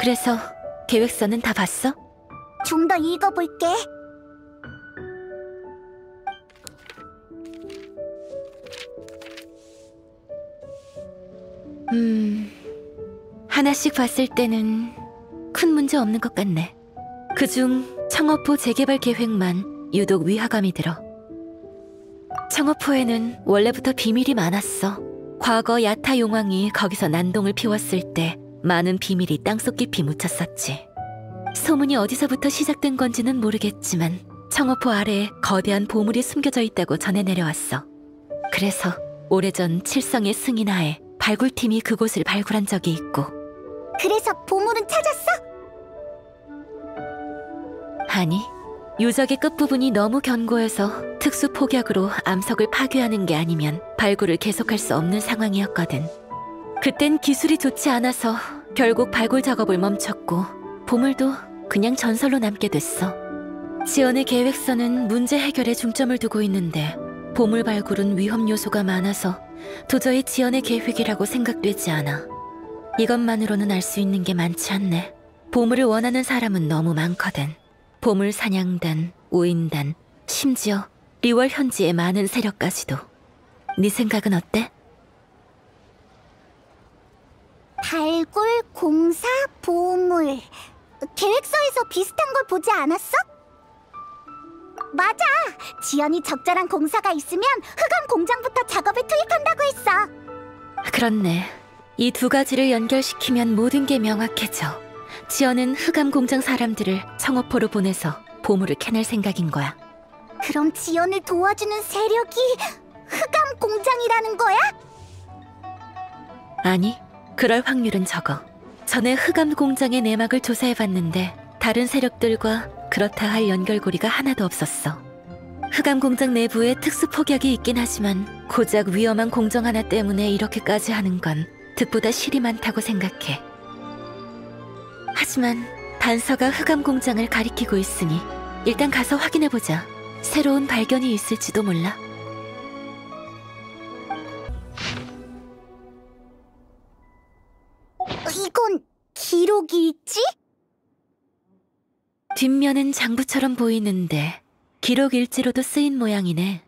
그래서 계획서는 다 봤어? 좀 더 읽어볼게. 하나씩 봤을 때는 큰 문제 없는 것 같네. 그중 청어포 재개발 계획만 유독 위화감이 들어. 청어포에는 원래부터 비밀이 많았어. 과거 야타 용왕이 거기서 난동을 피웠을 때 많은 비밀이 땅속 깊이 묻혔었지. 소문이 어디서부터 시작된 건지는 모르겠지만 청어포 아래에 거대한 보물이 숨겨져 있다고 전해 내려왔어. 그래서 오래전 칠성의 승인하에 발굴팀이 그곳을 발굴한 적이 있고. 그래서 보물은 찾았어? 아니, 유적의 끝부분이 너무 견고해서 특수 폭약으로 암석을 파괴하는 게 아니면 발굴을 계속할 수 없는 상황이었거든. 그땐 기술이 좋지 않아서 결국 발굴 작업을 멈췄고 보물도 그냥 전설로 남게 됐어. 지연의 계획서는 문제 해결에 중점을 두고 있는데 보물 발굴은 위험 요소가 많아서 도저히 지연의 계획이라고 생각되지 않아. 이것만으로는 알 수 있는 게 많지 않네. 보물을 원하는 사람은 너무 많거든. 보물 사냥단, 우인단, 심지어 리월 현지의 많은 세력까지도. 네 생각은 어때? 발굴, 공사, 보물. 계획서에서 비슷한 걸 보지 않았어? 맞아! 지연이 적절한 공사가 있으면 흑암 공장부터 작업에 투입한다고 했어. 그렇네. 이 두 가지를 연결시키면 모든 게 명확해져. 지연은 흑암 공장 사람들을 청어포로 보내서 보물을 캐낼 생각인 거야. 그럼 지연을 도와주는 세력이 흑암 공장이라는 거야? 아니, 그럴 확률은 적어. 전에 흑암 공장의 내막을 조사해봤는데 다른 세력들과 그렇다 할 연결고리가 하나도 없었어. 흑암 공장 내부에 특수 폭약이 있긴 하지만 고작 위험한 공정 하나 때문에 이렇게까지 하는 건 득보다 실이 많다고 생각해. 하지만 단서가 흑암 공장을 가리키고 있으니 일단 가서 확인해보자. 새로운 발견이 있을지도 몰라. 이건 기록이 있지? 뒷면은 장부처럼 보이는데 기록 일지로도 쓰인 모양이네.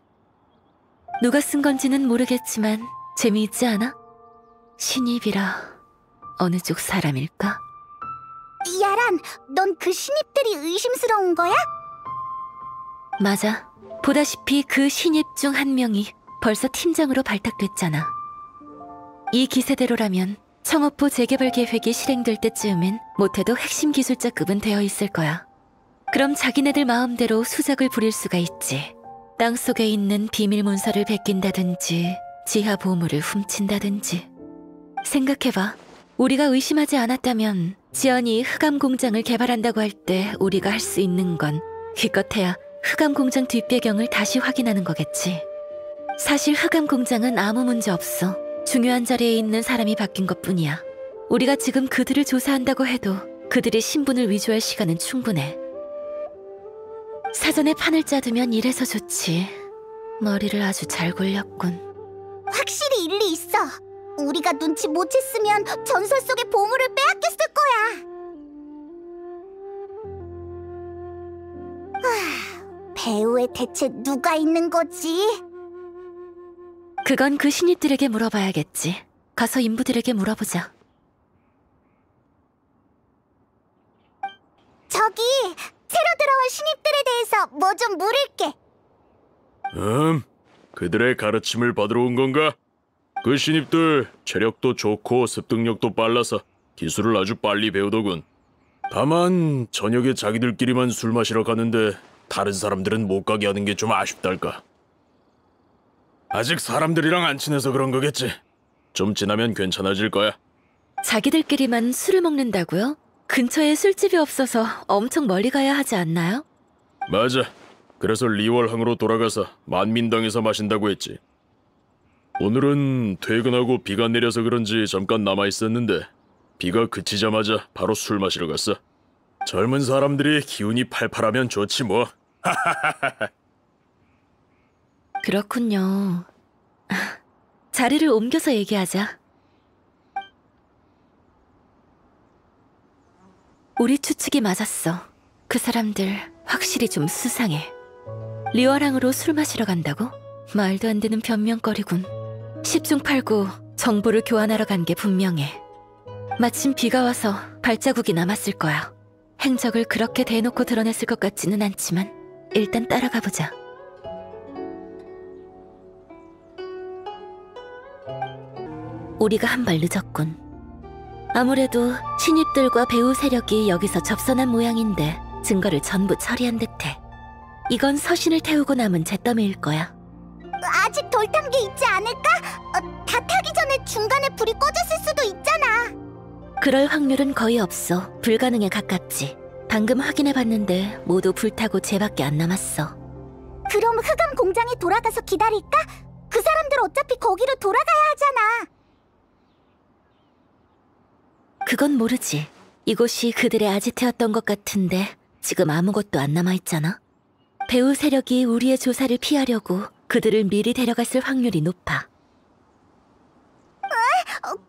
누가 쓴 건지는 모르겠지만 재미있지 않아? 신입이라 어느 쪽 사람일까? 야란, 넌 그 신입들이 의심스러운 거야? 맞아. 보다시피 그 신입 중 한 명이 벌써 팀장으로 발탁됐잖아. 이 기세대로라면 청어포 재개발 계획이 실행될 때쯤엔 못해도 핵심 기술자급은 되어 있을 거야. 그럼 자기네들 마음대로 수작을 부릴 수가 있지. 땅속에 있는 비밀 문서를 베낀다든지 지하 보물을 훔친다든지. 생각해봐. 우리가 의심하지 않았다면 지연이 흑암 공장을 개발한다고 할 때 우리가 할 수 있는 건 기껏해야 흑암 공장 뒷배경을 다시 확인하는 거겠지. 사실 흑암 공장은 아무 문제 없어. 중요한 자리에 있는 사람이 바뀐 것뿐이야. 우리가 지금 그들을 조사한다고 해도 그들의 신분을 위조할 시간은 충분해. 사전에 판을 짜두면 이래서 좋지. 머리를 아주 잘 굴렸군. 확실히 일리 있어. 우리가 눈치 못 챘으면 전설 속의 보물을 빼앗겼을 거야. 배우에 대체 누가 있는 거지? 그건 그 신입들에게 물어봐야겠지. 가서 인부들에게 물어보자. 저기, 새로 들어온 신입들에 대해서 뭐 좀 물을게. 그들의 가르침을 받으러 온 건가? 그 신입들 체력도 좋고 습득력도 빨라서 기술을 아주 빨리 배우더군. 다만 저녁에 자기들끼리만 술 마시러 가는데 다른 사람들은 못 가게 하는 게 좀 아쉽달까. 아직 사람들이랑 안 친해서 그런 거겠지. 좀 지나면 괜찮아질 거야. 자기들끼리만 술을 먹는다고요? 근처에 술집이 없어서 엄청 멀리 가야 하지 않나요? 맞아. 그래서 리월항으로 돌아가서 만민당에서 마신다고 했지. 오늘은 퇴근하고 비가 내려서 그런지 잠깐 남아있었는데 비가 그치자마자 바로 술 마시러 갔어. 젊은 사람들이 기운이 팔팔하면 좋지 뭐. 그렇군요. 자리를 옮겨서 얘기하자. 우리 추측이 맞았어. 그 사람들 확실히 좀 수상해. 리월항으로 술 마시러 간다고? 말도 안 되는 변명거리군. 10중 8구 정보를 교환하러 간 게 분명해. 마침 비가 와서 발자국이 남았을 거야. 행적을 그렇게 대놓고 드러냈을 것 같지는 않지만 일단 따라가 보자. 우리가 한 발 늦었군. 아무래도 신입들과 배우 세력이 여기서 접선한 모양인데 증거를 전부 처리한 듯해. 이건 서신을 태우고 남은 잿더미일 거야. 아직 덜 탄 게 있지 않을까? 다 타기 전에 중간에 불이 꺼졌을 수도 있잖아. 그럴 확률은 거의 없어. 불가능에 가깝지. 방금 확인해봤는데 모두 불타고 쟤밖에 안 남았어. 그럼 흑암 공장에 돌아가서 기다릴까? 그 사람들 어차피 거기로 돌아가야 하잖아. 그건 모르지. 이곳이 그들의 아지트였던 것 같은데 지금 아무것도 안 남아있잖아. 배우 세력이 우리의 조사를 피하려고 그들을 미리 데려갔을 확률이 높아.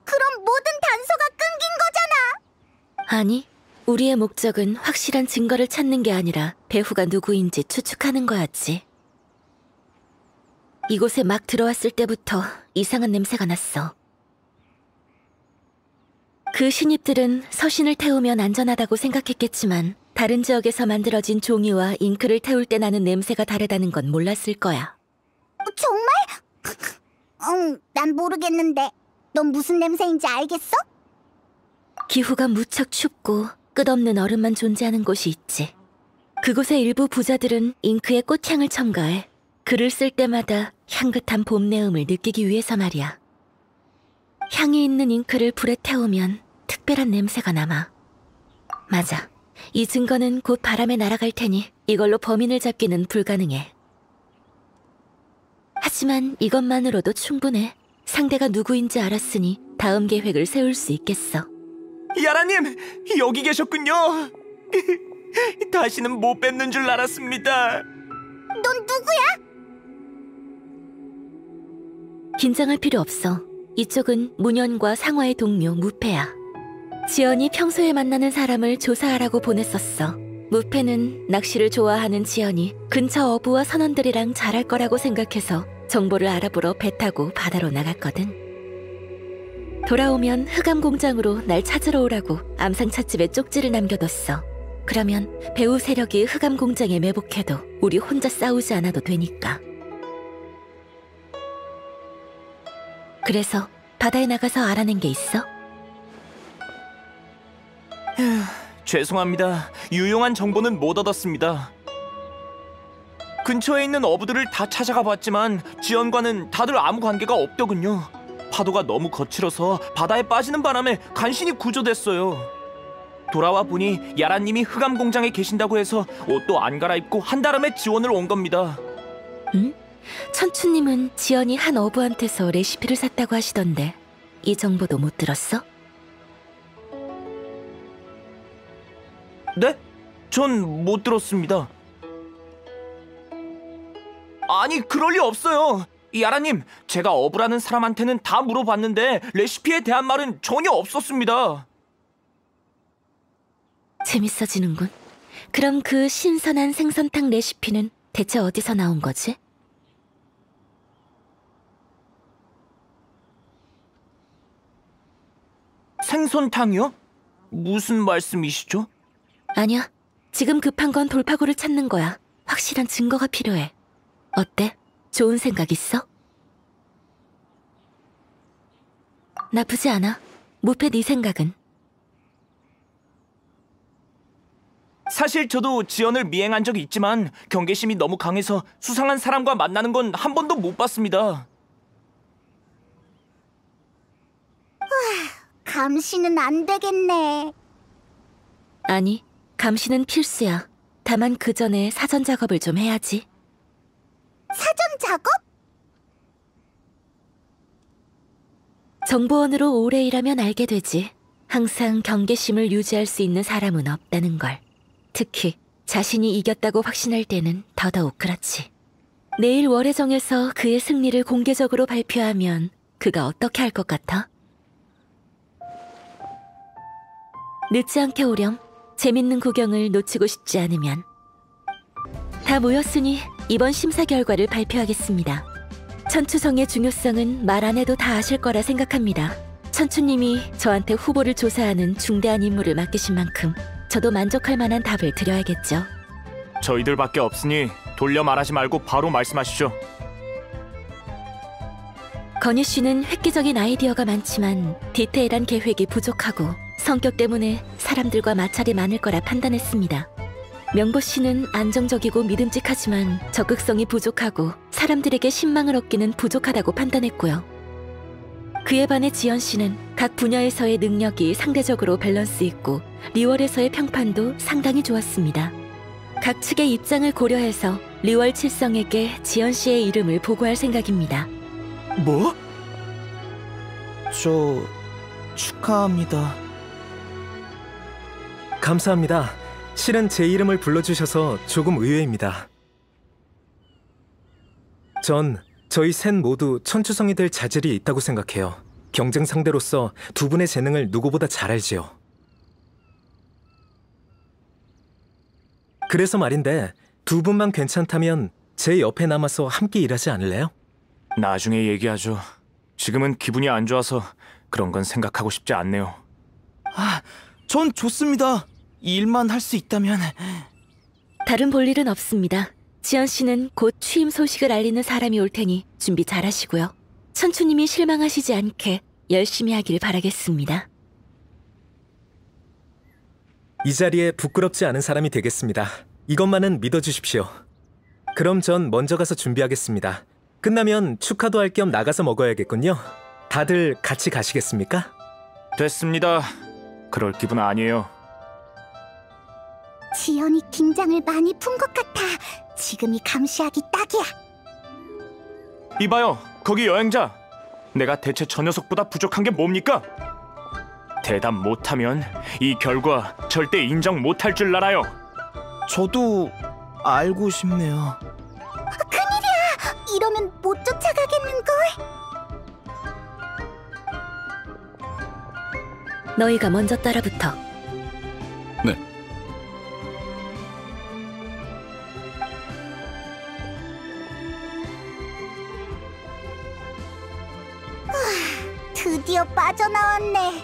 그럼 모든 단서가 끊긴 거잖아. 아니, 우리의 목적은 확실한 증거를 찾는 게 아니라 배후가 누구인지 추측하는 거였지. 이곳에 막 들어왔을 때부터 이상한 냄새가 났어. 그 신입들은 서신을 태우면 안전하다고 생각했겠지만 다른 지역에서 만들어진 종이와 잉크를 태울 때 나는 냄새가 다르다는 건 몰랐을 거야. 정말? 난 모르겠는데 넌 무슨 냄새인지 알겠어? 기후가 무척 춥고 끝없는 얼음만 존재하는 곳이 있지. 그곳의 일부 부자들은 잉크에 꽃향을 첨가해 글을 쓸 때마다 향긋한 봄 내음을 느끼기 위해서 말이야. 향이 있는 잉크를 불에 태우면 특별한 냄새가 남아. 맞아. 이 증거는 곧 바람에 날아갈 테니 이걸로 범인을 잡기는 불가능해. 하지만 이것만으로도 충분해. 상대가 누구인지 알았으니 다음 계획을 세울 수 있겠어. 야라님, 여기 계셨군요. 다시는 못 뵙는 줄 알았습니다. 넌 누구야? 긴장할 필요 없어. 이쪽은 문현과 상화의 동료 무패야. 지연이 평소에 만나는 사람을 조사하라고 보냈었어. 무패는 낚시를 좋아하는 지연이 근처 어부와 선원들이랑 잘할 거라고 생각해서 정보를 알아보러 배 타고 바다로 나갔거든. 돌아오면 흑암 공장으로 날 찾으러 오라고 암상 찻집에 쪽지를 남겨뒀어. 그러면 배우 세력이 흑암 공장에 매복해도 우리 혼자 싸우지 않아도 되니까. 그래서 바다에 나가서 알아낸 게 있어? 죄송합니다. 유용한 정보는 못 얻었습니다. 근처에 있는 어부들을 다 찾아가 봤지만 지연과는 다들 아무 관계가 없더군요. 파도가 너무 거칠어서 바다에 빠지는 바람에 간신히 구조됐어요. 돌아와 보니 야라님이 흑암 공장에 계신다고 해서 옷도 안 갈아입고 한달음에 지원을 온 겁니다. 응? 천추님은 지연이 한 어부한테서 레시피를 샀다고 하시던데 이 정보도 못 들었어? 네? 전 못 들었습니다. 아니, 그럴 리 없어요. 야라님, 제가 어부라는 사람한테는 다 물어봤는데 레시피에 대한 말은 전혀 없었습니다. 재밌어지는군. 그럼 그 신선한 생선탕 레시피는 대체 어디서 나온 거지? 생선탕이요? 무슨 말씀이시죠? 아니야. 지금 급한 건 돌파구를 찾는 거야. 확실한 증거가 필요해. 어때? 좋은 생각 있어? 나쁘지 않아. 무패 네 생각은? 사실 저도 지연을 미행한 적이 있지만 경계심이 너무 강해서 수상한 사람과 만나는 건 한 번도 못 봤습니다. 감시는 안 되겠네. 아니, 감시는 필수야. 다만 그 전에 사전 작업을 좀 해야지. 사전 작업? 정보원으로 오래 일하면 알게 되지. 항상 경계심을 유지할 수 있는 사람은 없다는 걸. 특히 자신이 이겼다고 확신할 때는 더더욱 그렇지. 내일 월에 정해서 그의 승리를 공개적으로 발표하면 그가 어떻게 할 것 같아? 늦지 않게 오렴. 재밌는 구경을 놓치고 싶지 않으면. 다 모였으니 이번 심사 결과를 발표하겠습니다. 천추성의 중요성은 말 안 해도 다 아실 거라 생각합니다. 천추님이 저한테 후보를 조사하는 중대한 임무를 맡기신 만큼 저도 만족할 만한 답을 드려야겠죠. 저희들밖에 없으니 돌려 말하지 말고 바로 말씀하시죠. 건희 씨는 획기적인 아이디어가 많지만 디테일한 계획이 부족하고 성격 때문에 사람들과 마찰이 많을 거라 판단했습니다. 명보 씨는 안정적이고 믿음직하지만 적극성이 부족하고 사람들에게 신망을 얻기는 부족하다고 판단했고요. 그에 반해 지연 씨는 각 분야에서의 능력이 상대적으로 밸런스 있고 리월에서의 평판도 상당히 좋았습니다. 각 측의 입장을 고려해서 리월 칠성에게 지연 씨의 이름을 보고할 생각입니다. 뭐? 저 축하합니다. 감사합니다. 실은 제 이름을 불러주셔서 조금 의외입니다. 전 저희 셋 모두 천추성이 될 자질이 있다고 생각해요. 경쟁 상대로서 두 분의 재능을 누구보다 잘 알지요. 그래서 말인데 두 분만 괜찮다면 제 옆에 남아서 함께 일하지 않을래요? 나중에 얘기하죠. 지금은 기분이 안 좋아서 그런 건 생각하고 싶지 않네요. 전 좋습니다. 이 일만 할 수 있다면. 다른 볼 일은 없습니다. 지연 씨는 곧 취임 소식을 알리는 사람이 올 테니 준비 잘하시고요. 천추님이 실망하시지 않게 열심히 하길 바라겠습니다. 이 자리에 부끄럽지 않은 사람이 되겠습니다. 이것만은 믿어주십시오. 그럼 전 먼저 가서 준비하겠습니다. 끝나면 축하도 할 겸 나가서 먹어야겠군요. 다들 같이 가시겠습니까? 됐습니다. 그럴 기분 아니에요. 지연이 긴장을 많이 푼 것 같아. 지금이 감시하기 딱이야. 이봐요, 거기 여행자. 내가 대체 저 녀석보다 부족한 게 뭡니까? 대답 못하면 이 결과 절대 인정 못할 줄 알아요. 저도 알고 싶네요. 큰일이야. 이러면 못 쫓아가겠는걸. 너희가 먼저 따라붙어. 네. 드디어 빠져나왔네.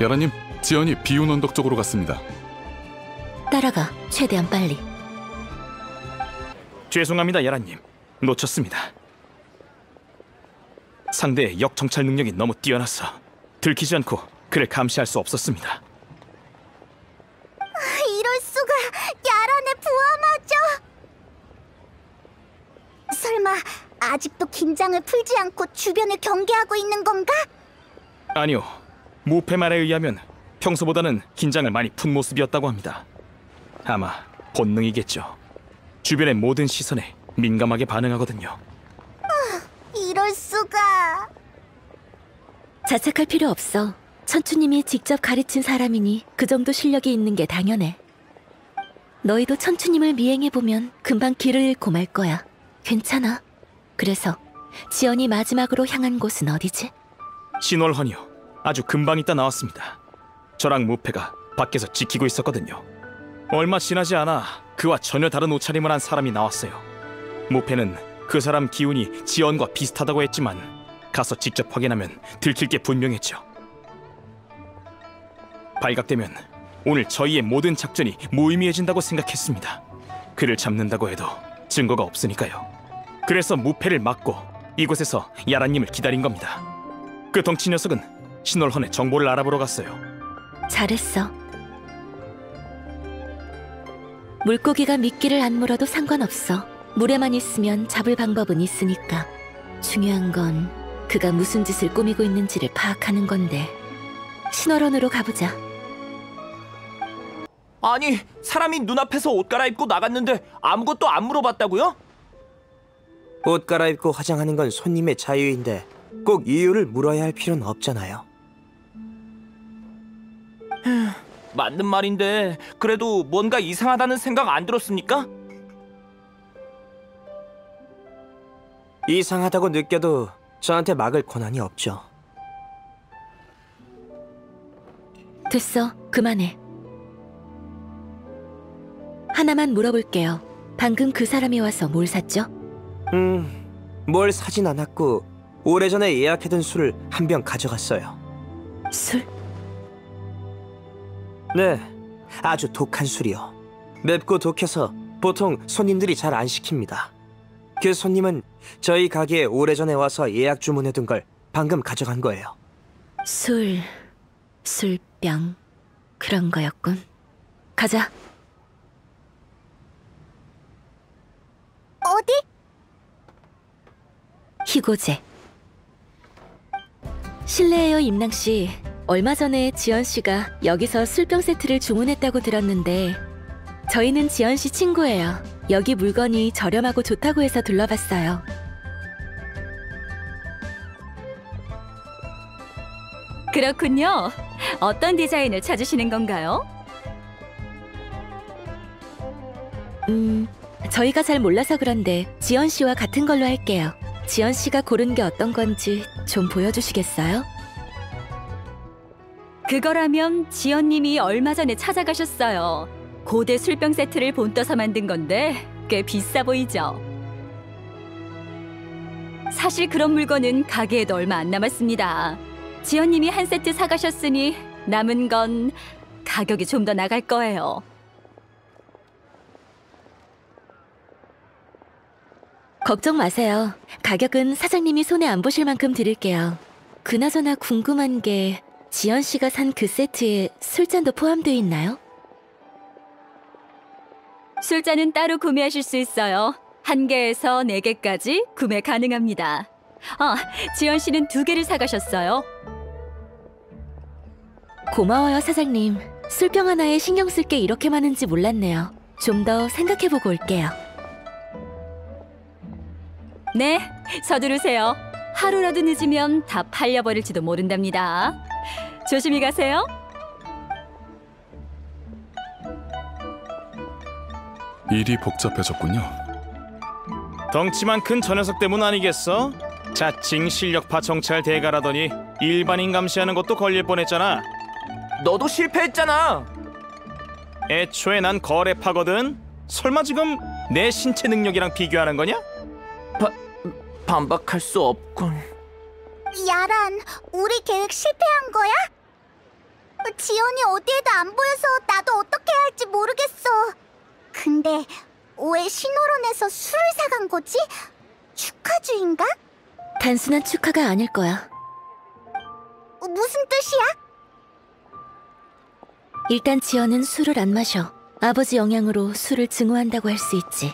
야라님, 지연이 비운 언덕 쪽으로 갔습니다. 따라가, 최대한 빨리. 죄송합니다, 야라님. 놓쳤습니다. 상대의 역정찰 능력이 너무 뛰어나서 들키지 않고 그를 감시할 수 없었습니다. 이럴 수가. 야란의 부하마저. 설마 아직도 긴장을 풀지 않고 주변을 경계하고 있는 건가? 아니요, 무패 말에 의하면 평소보다는 긴장을 많이 푼 모습이었다고 합니다. 아마 본능이겠죠. 주변의 모든 시선에 민감하게 반응하거든요. 이럴 수가. 자책할 필요 없어. 천추님이 직접 가르친 사람이니 그 정도 실력이 있는 게 당연해. 너희도 천추님을 미행해보면 금방 길을 잃고 말 거야. 괜찮아. 그래서 지연이 마지막으로 향한 곳은 어디지? 신월헌이요. 아주 금방 있다 나왔습니다. 저랑 무패가 밖에서 지키고 있었거든요. 얼마 지나지 않아 그와 전혀 다른 옷차림을 한 사람이 나왔어요. 무패는 그 사람 기운이 지연과 비슷하다고 했지만 가서 직접 확인하면 들킬 게 분명했죠. 발각되면 오늘 저희의 모든 작전이 무의미해진다고 생각했습니다. 그를 잡는다고 해도 증거가 없으니까요. 그래서 무패를 막고 이곳에서 야란님을 기다린 겁니다. 그 덩치 녀석은 신월헌의 정보를 알아보러 갔어요. 잘했어. 물고기가 미끼를 안 물어도 상관없어. 물에만 있으면 잡을 방법은 있으니까. 중요한 건 그가 무슨 짓을 꾸미고 있는지를 파악하는 건데. 신월원으로 가보자. 아니, 사람이 눈앞에서 옷 갈아입고 나갔는데 아무것도 안 물어봤다고요? 옷 갈아입고 화장하는 건 손님의 자유인데 꼭 이유를 물어야 할 필요는 없잖아요. 맞는 말인데 그래도 뭔가 이상하다는 생각 안 들었습니까? 이상하다고 느껴도 저한테 막을 권한이 없죠. 됐어, 그만해. 하나만 물어볼게요. 방금 그 사람이 와서 뭘 샀죠? 뭘 사진 않았고 오래전에 예약해둔 술을 한 병 가져갔어요. 술? 네, 아주 독한 술이요. 맵고 독해서 보통 손님들이 잘 안 시킵니다. 그 손님은 저희 가게에 오래전에 와서 예약 주문해둔 걸 방금 가져간 거예요. 술병 그런 거였군. 가자. 어디? 희고제. 실례해요, 임낭씨. 얼마 전에 지연씨가 여기서 술병 세트를 주문했다고 들었는데 저희는 지연씨 친구예요. 여기 물건이 저렴하고 좋다고 해서 둘러봤어요. 그렇군요. 어떤 디자인을 찾으시는 건가요? 저희가 잘 몰라서 그런데 지연씨와 같은 걸로 할게요. 지연씨가 고른 게 어떤 건지 좀 보여주시겠어요? 그거라면 지연님이 얼마 전에 찾아가셨어요. 고대 술병 세트를 본떠서 만든 건데 꽤 비싸 보이죠? 사실 그런 물건은 가게에도 얼마 안 남았습니다. 지연님이 한 세트 사가셨으니 남은 건 가격이 좀 더 나갈 거예요. 걱정 마세요. 가격은 사장님이 손에 안 보실 만큼 드릴게요. 그나저나 궁금한 게 지연 씨가 산 그 세트에 술잔도 포함되어 있나요? 술잔은 따로 구매하실 수 있어요. 1개에서 4개까지 구매 가능합니다. 지연 씨는 2개를 사가셨어요. 고마워요, 사장님. 술병 하나에 신경 쓸 게 이렇게 많은지 몰랐네요. 좀 더 생각해보고 올게요. 네, 서두르세요. 하루라도 늦으면 다 팔려버릴지도 모른답니다. 조심히 가세요. 일이 복잡해졌군요. 덩치만 큰 저 녀석 때문 아니겠어? 자칭 실력파 정찰 대가라더니 일반인 감시하는 것도 걸릴 뻔했잖아. 너도 실패했잖아. 애초에 난 거래파거든. 설마 지금 내 신체 능력이랑 비교하는 거냐? 반박할 수 없군. 야란, 우리 계획 실패한 거야? 지연이 어디에도 안 보여서 나도 어떻게 해야 할지 모르겠어. 근데 왜 신호론에서 술을 사간 거지? 축하주인가? 단순한 축하가 아닐 거야. 무슨 뜻이야? 일단 지연은 술을 안 마셔. 아버지 영향으로 술을 증오한다고 할 수 있지.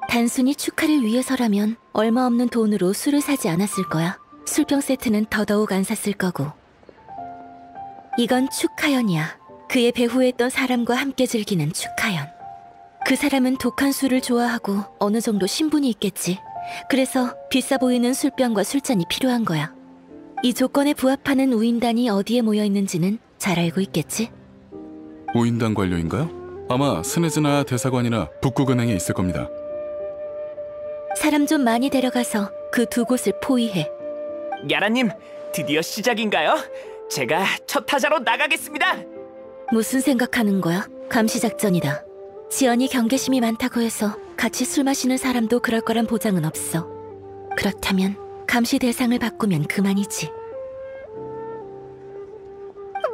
단순히 축하를 위해서라면 얼마 없는 돈으로 술을 사지 않았을 거야. 술병 세트는 더더욱 안 샀을 거고. 이건 축하연이야. 그의 배후했던 사람과 함께 즐기는 축하연. 그 사람은 독한 술을 좋아하고 어느 정도 신분이 있겠지. 그래서 비싸 보이는 술병과 술잔이 필요한 거야. 이 조건에 부합하는 우인단이 어디에 모여 있는지는 잘 알고 있겠지? 우인단 관료인가요? 아마 스네즈나 대사관이나 북극은행에 있을 겁니다. 사람 좀 많이 데려가서 그 2곳을 포위해. 야라님, 드디어 시작인가요? 제가 첫 타자로 나가겠습니다. 무슨 생각하는 거야? 감시작전이다. 지연이 경계심이 많다고 해서 같이 술 마시는 사람도 그럴 거란 보장은 없어. 그렇다면 감시 대상을 바꾸면 그만이지.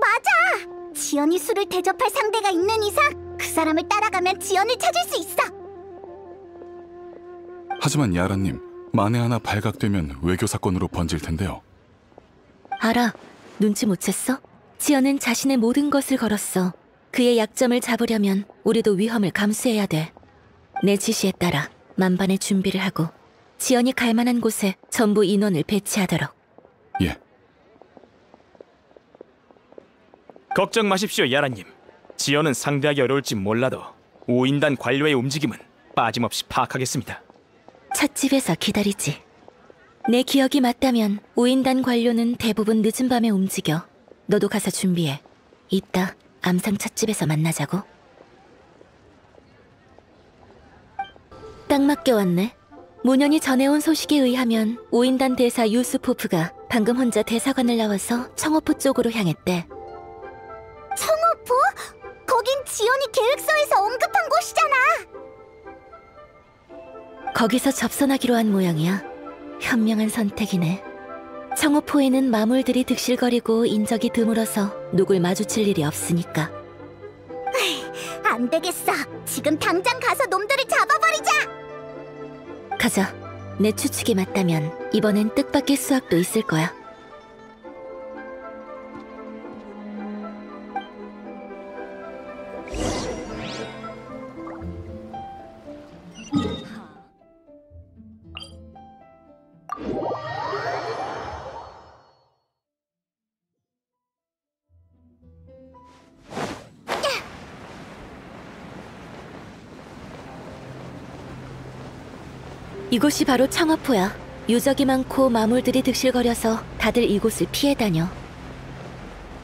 맞아! 지연이 술을 대접할 상대가 있는 이상 그 사람을 따라가면 지연을 찾을 수 있어. 하지만 야라님, 만에 하나 발각되면 외교 사건으로 번질 텐데요. 알아. 눈치 못 챘어? 지연은 자신의 모든 것을 걸었어. 그의 약점을 잡으려면 우리도 위험을 감수해야 돼. 내 지시에 따라 만반의 준비를 하고 지연이 갈 만한 곳에 전부 인원을 배치하도록. 예. 걱정 마십시오, 야라님. 지연은 상대하기 어려울지 몰라도 5인단 관료의 움직임은 빠짐없이 파악하겠습니다. 찻집에서 기다리지. 내 기억이 맞다면 5인단 관료는 대부분 늦은 밤에 움직여. 너도 가서 준비해. 이따 암상 찻집에서 만나자고. 딱 맞게 왔네. 모년이 전해온 소식에 의하면 5인단 대사 유스포프가 방금 혼자 대사관을 나와서 청호포 쪽으로 향했대. 청호포? 거긴 지연이 계획서에서 언급한 곳이잖아. 거기서 접선하기로 한 모양이야. 현명한 선택이네. 청호포에는 마물들이 득실거리고 인적이 드물어서 누굴 마주칠 일이 없으니까. 안 되겠어. 지금 당장 가서 놈들을 잡아버리자. 가자. 내 추측이 맞다면 이번엔 뜻밖의 수확도 있을 거야. 이곳이 바로 청호포야. 유적이 많고 마물들이 득실거려서 다들 이곳을 피해 다녀.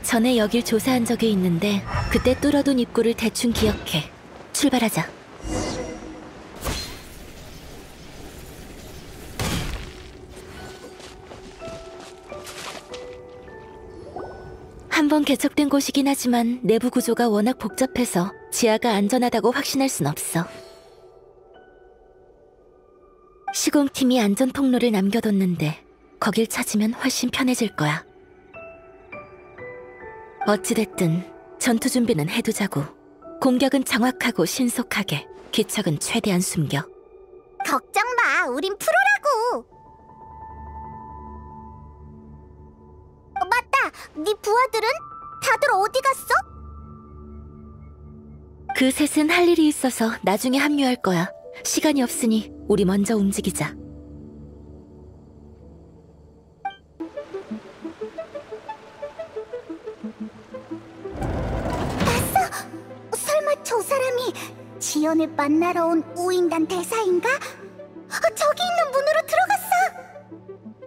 전에 여길 조사한 적이 있는데 그때 뚫어둔 입구를 대충 기억해. 출발하자. 한 번 개척된 곳이긴 하지만 내부 구조가 워낙 복잡해서 지하가 안전하다고 확신할 순 없어. 시공팀이 안전 통로를 남겨뒀는데 거길 찾으면 훨씬 편해질 거야. 어찌됐든 전투 준비는 해두자고. 공격은 정확하고 신속하게, 기척은 최대한 숨겨. 우린 프로라고. 맞다. 네 부하들은 다들 어디 갔어? 그 셋은 할 일이 있어서 나중에 합류할 거야. 시간이 없으니 우리 먼저 움직이자. 설마 저 사람이 지연을 만나러 온 우인단 대사인가? 저기 있는 문으로 들어갔어.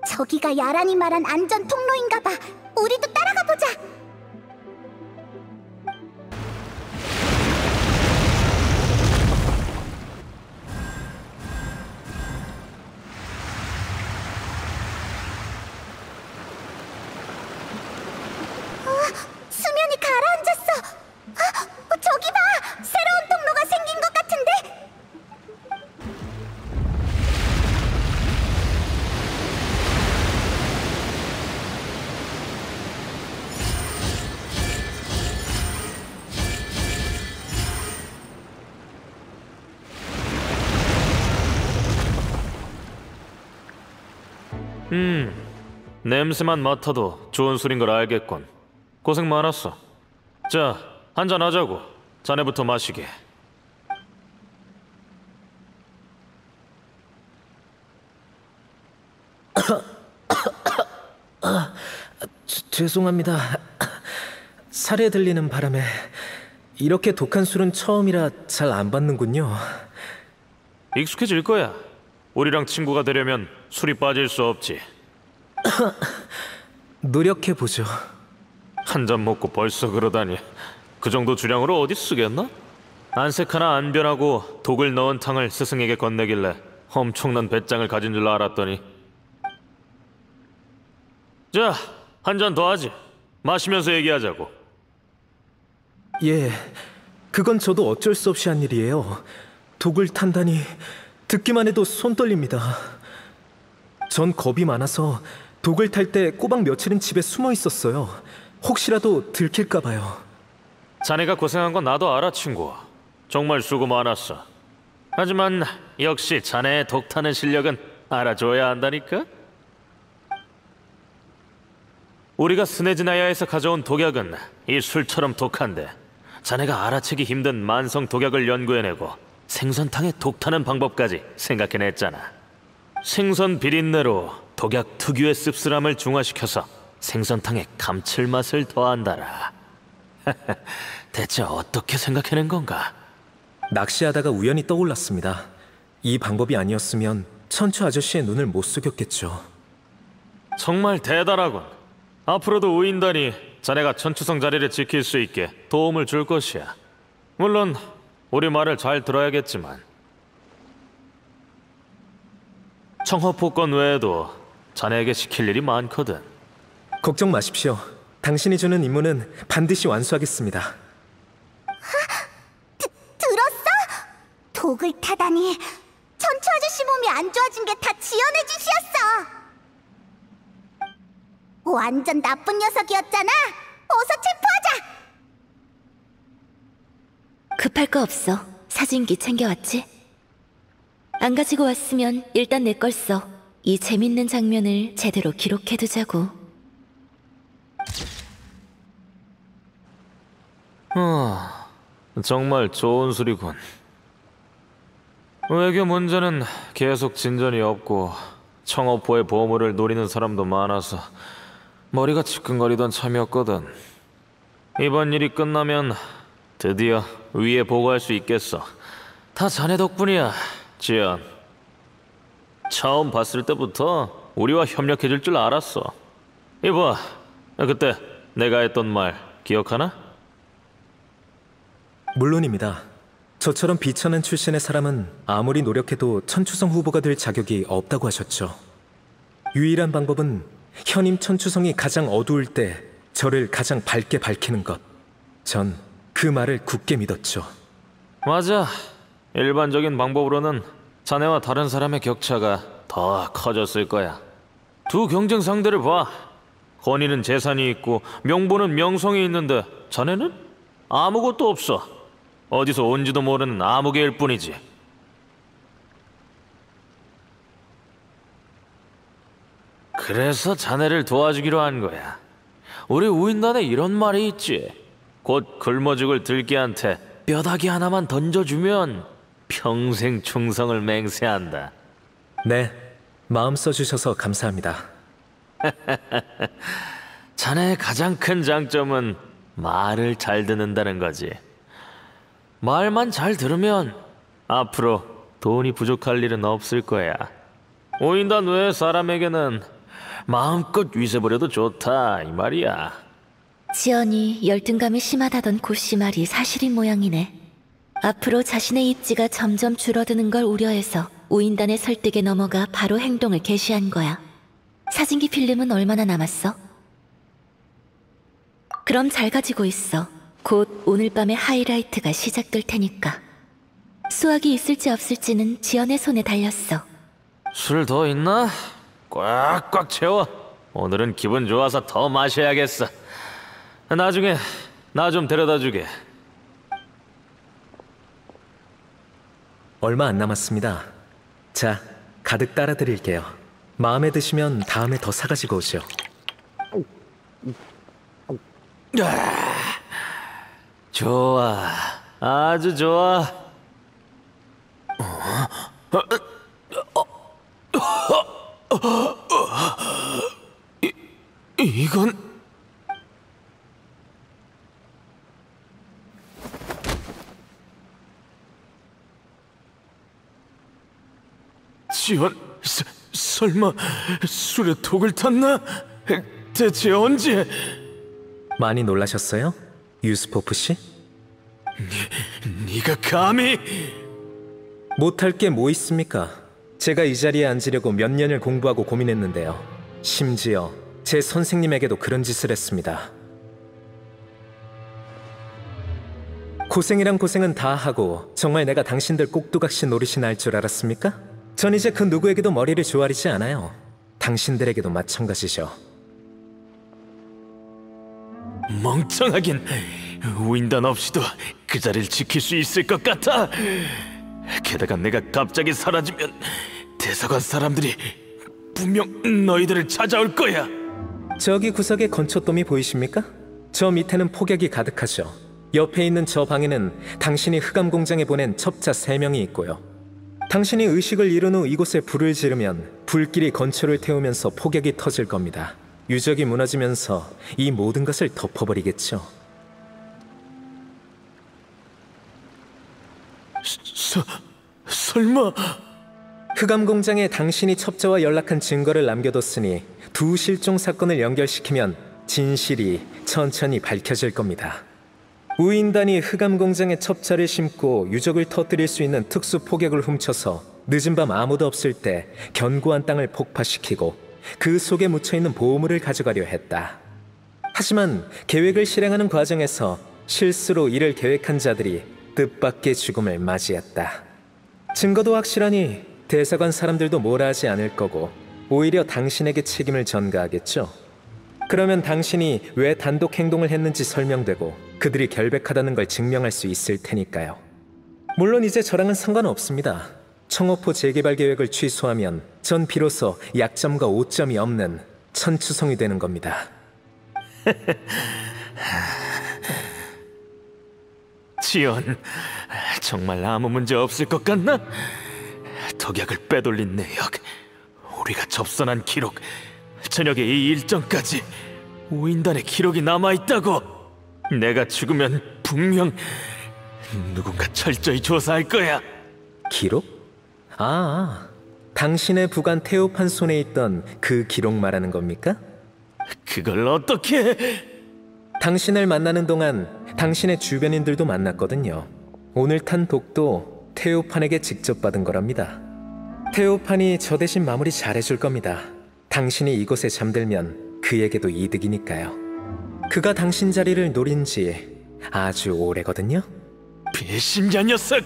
저기가 야란이 말한 안전 통로인가 봐. 우리도 따라가 보자. 수면이 가라앉았어. 저기 봐! 새로운 통로가 생긴 것 같은데? 냄새만 맡아도 좋은 술인 걸 알겠군. 고생 많았어. 자, 한잔 하자고. 자네부터 마시게. 죄송합니다. 살에 들리는 바람에 이렇게 독한 술은 처음이라 잘 안 받는군요. 익숙해질 거야. 우리랑 친구가 되려면 술이 빠질 수 없지. 노력해보죠. 한 잔 먹고 벌써 그러다니. 그 정도 주량으로 어디 쓰겠나? 안색 하나 안 변하고 독을 넣은 탕을 스승에게 건네길래 엄청난 배짱을 가진 줄 알았더니. 자, 한 잔 더 하지. 마시면서 얘기하자고. 예, 그건 저도 어쩔 수 없이 한 일이에요. 독을 탄다니 듣기만 해도 손 떨립니다. 전 겁이 많아서 독을 탈 때 꼬박 며칠은 집에 숨어 있었어요. 혹시라도 들킬까 봐요. 자네가 고생한 건 나도 알아, 친구. 정말 수고 많았어. 하지만 역시 자네의 독 타는 실력은 알아줘야 한다니까? 우리가 스네즈나야에서 가져온 독약은 이 술처럼 독한데 자네가 알아채기 힘든 만성 독약을 연구해내고 생선탕에 독 타는 방법까지 생각해냈잖아. 생선 비린내로 독약 특유의 씁쓸함을 중화시켜서 생선탕에 감칠맛을 더한다라. 대체 어떻게 생각해낸 건가? 낚시하다가 우연히 떠올랐습니다. 이 방법이 아니었으면 천추 아저씨의 눈을 못 속였겠죠. 정말 대단하군. 앞으로도 우인단이 자네가 천추성 자리를 지킬 수 있게 도움을 줄 것이야. 물론 우리 말을 잘 들어야겠지만 청허포권 외에도 자네에게 시킬 일이 많거든. 걱정 마십시오. 당신이 주는 임무는 반드시 완수하겠습니다. 들었어? 독을 타다니. 천추 아저씨 몸이 안 좋아진 게 다 지연의 짓이었어. 완전 나쁜 녀석이었잖아. 어서 체포하자. 급할 거 없어. 사진기 챙겨왔지? 안 가지고 왔으면 일단 내 걸 써. 이 재밌는 장면을 제대로 기록해두자고. 정말 좋은 술이군. 외교 문제는 계속 진전이 없고 청어포의 보물을 노리는 사람도 많아서 머리가 지끈거리던 참이었거든. 이번 일이 끝나면 드디어 위에 보고할 수 있겠어. 다 자네 덕분이야, 지연. 처음 봤을 때부터 우리와 협력해줄 줄 알았어. 이봐, 그때 내가 했던 말 기억하나? 물론입니다. 저처럼 비천한 출신의 사람은 아무리 노력해도 천추성 후보가 될 자격이 없다고 하셨죠. 유일한 방법은 현임 천추성이 가장 어두울 때 저를 가장 밝게 밝히는 것. 전 그 말을 굳게 믿었죠. 맞아. 일반적인 방법으로는 자네와 다른 사람의 격차가 더 커졌을 거야. 두 경쟁 상대를 봐. 건의는 재산이 있고 명보는 명성이 있는데 자네는 아무것도 없어. 어디서 온지도 모르는 아무개일 뿐이지. 그래서 자네를 도와주기로 한 거야. 우리 우인단에 이런 말이 있지. 곧 굶어 죽을 들개한테 뼈다귀 하나만 던져주면 평생 충성을 맹세한다. 네, 마음 써주셔서 감사합니다. 자네의 가장 큰 장점은 말을 잘 듣는다는 거지. 말만 잘 들으면 앞으로 돈이 부족할 일은 없을 거야. 오인단 외의 사람에게는 마음껏 위세 부려도 좋다 이 말이야. 지연이 열등감이 심하다던 고씨 말이 사실인 모양이네. 앞으로 자신의 입지가 점점 줄어드는 걸 우려해서 우인단의 설득에 넘어가 바로 행동을 개시한 거야. 사진기 필름은 얼마나 남았어? 그럼 잘 가지고 있어. 곧 오늘 밤의 하이라이트가 시작될 테니까. 수학이 있을지 없을지는 지연의 손에 달렸어. 술 더 있나? 꽉꽉 채워. 오늘은 기분 좋아서 더 마셔야겠어. 나중에 나 좀 데려다 주게. 얼마 안 남았습니다. 자, 가득 따라 드릴게요. 마음에 드시면 다음에 더 사가지고 오시오. 좋아, 아주 좋아. 이건 지원, 설마 술에 독을 탔나? 대체 언제? 많이 놀라셨어요? 유스포프 씨? 네가 감히? 못할 게 뭐 있습니까? 제가 이 자리에 앉으려고 몇 년을 공부하고 고민했는데요. 심지어 제 선생님에게도 그런 짓을 했습니다. 고생이란 고생은 다 하고 정말 내가 당신들 꼭두각시 노릇이나 할 줄 알았습니까? 전 이제 그 누구에게도 머리를 조아리지 않아요. 당신들에게도 마찬가지죠. 멍청하긴. 우인단 없이도 그 자리를 지킬 수 있을 것 같아. 게다가 내가 갑자기 사라지면 대사관 사람들이 분명 너희들을 찾아올 거야. 저기 구석에 건초돔이 보이십니까? 저 밑에는 폭약이 가득하죠. 옆에 있는 저 방에는 당신이 흑암 공장에 보낸 첩자 3명이 있고요. 당신이 의식을 잃은 후 이곳에 불을 지르면 불길이 건초를 태우면서 폭약이 터질 겁니다. 유적이 무너지면서 이 모든 것을 덮어버리겠죠. 설마... 흑암 공장에 당신이 첩자와 연락한 증거를 남겨뒀으니 두 실종 사건을 연결시키면 진실이 천천히 밝혀질 겁니다. 우인단이 흑암 공장에 첩자를 심고 유적을 터뜨릴 수 있는 특수 폭약을 훔쳐서 늦은 밤 아무도 없을 때 견고한 땅을 폭파시키고 그 속에 묻혀있는 보물을 가져가려 했다. 하지만 계획을 실행하는 과정에서 실수로 이를 계획한 자들이 뜻밖의 죽음을 맞이했다. 증거도 확실하니 대사관 사람들도 뭐라 하지 않을 거고 오히려 당신에게 책임을 전가하겠죠. 그러면 당신이 왜 단독 행동을 했는지 설명되고 그들이 결백하다는 걸 증명할 수 있을 테니까요. 물론 이제 저랑은 상관없습니다. 청어포 재개발 계획을 취소하면 전 비로소 약점과 오점이 없는 천추성이 되는 겁니다. 지연, 정말 아무 문제 없을 것 같나? 독약을 빼돌린 내역, 우리가 접선한 기록, 저녁의 이 일정까지 우인단의 기록이 남아있다고. 내가 죽으면 분명 누군가 철저히 조사할 거야. 기록? 당신의 부관 테오판 손에 있던 그 기록 말하는 겁니까? 그걸 어떻게... 당신을 만나는 동안 당신의 주변인들도 만났거든요. 오늘 탄 독도 테오판에게 직접 받은 거랍니다. 테오판이 저 대신 마무리 잘해줄 겁니다. 당신이 이곳에 잠들면 그에게도 이득이니까요. 그가 당신 자리를 노린 지 아주 오래거든요. 배신자 녀석!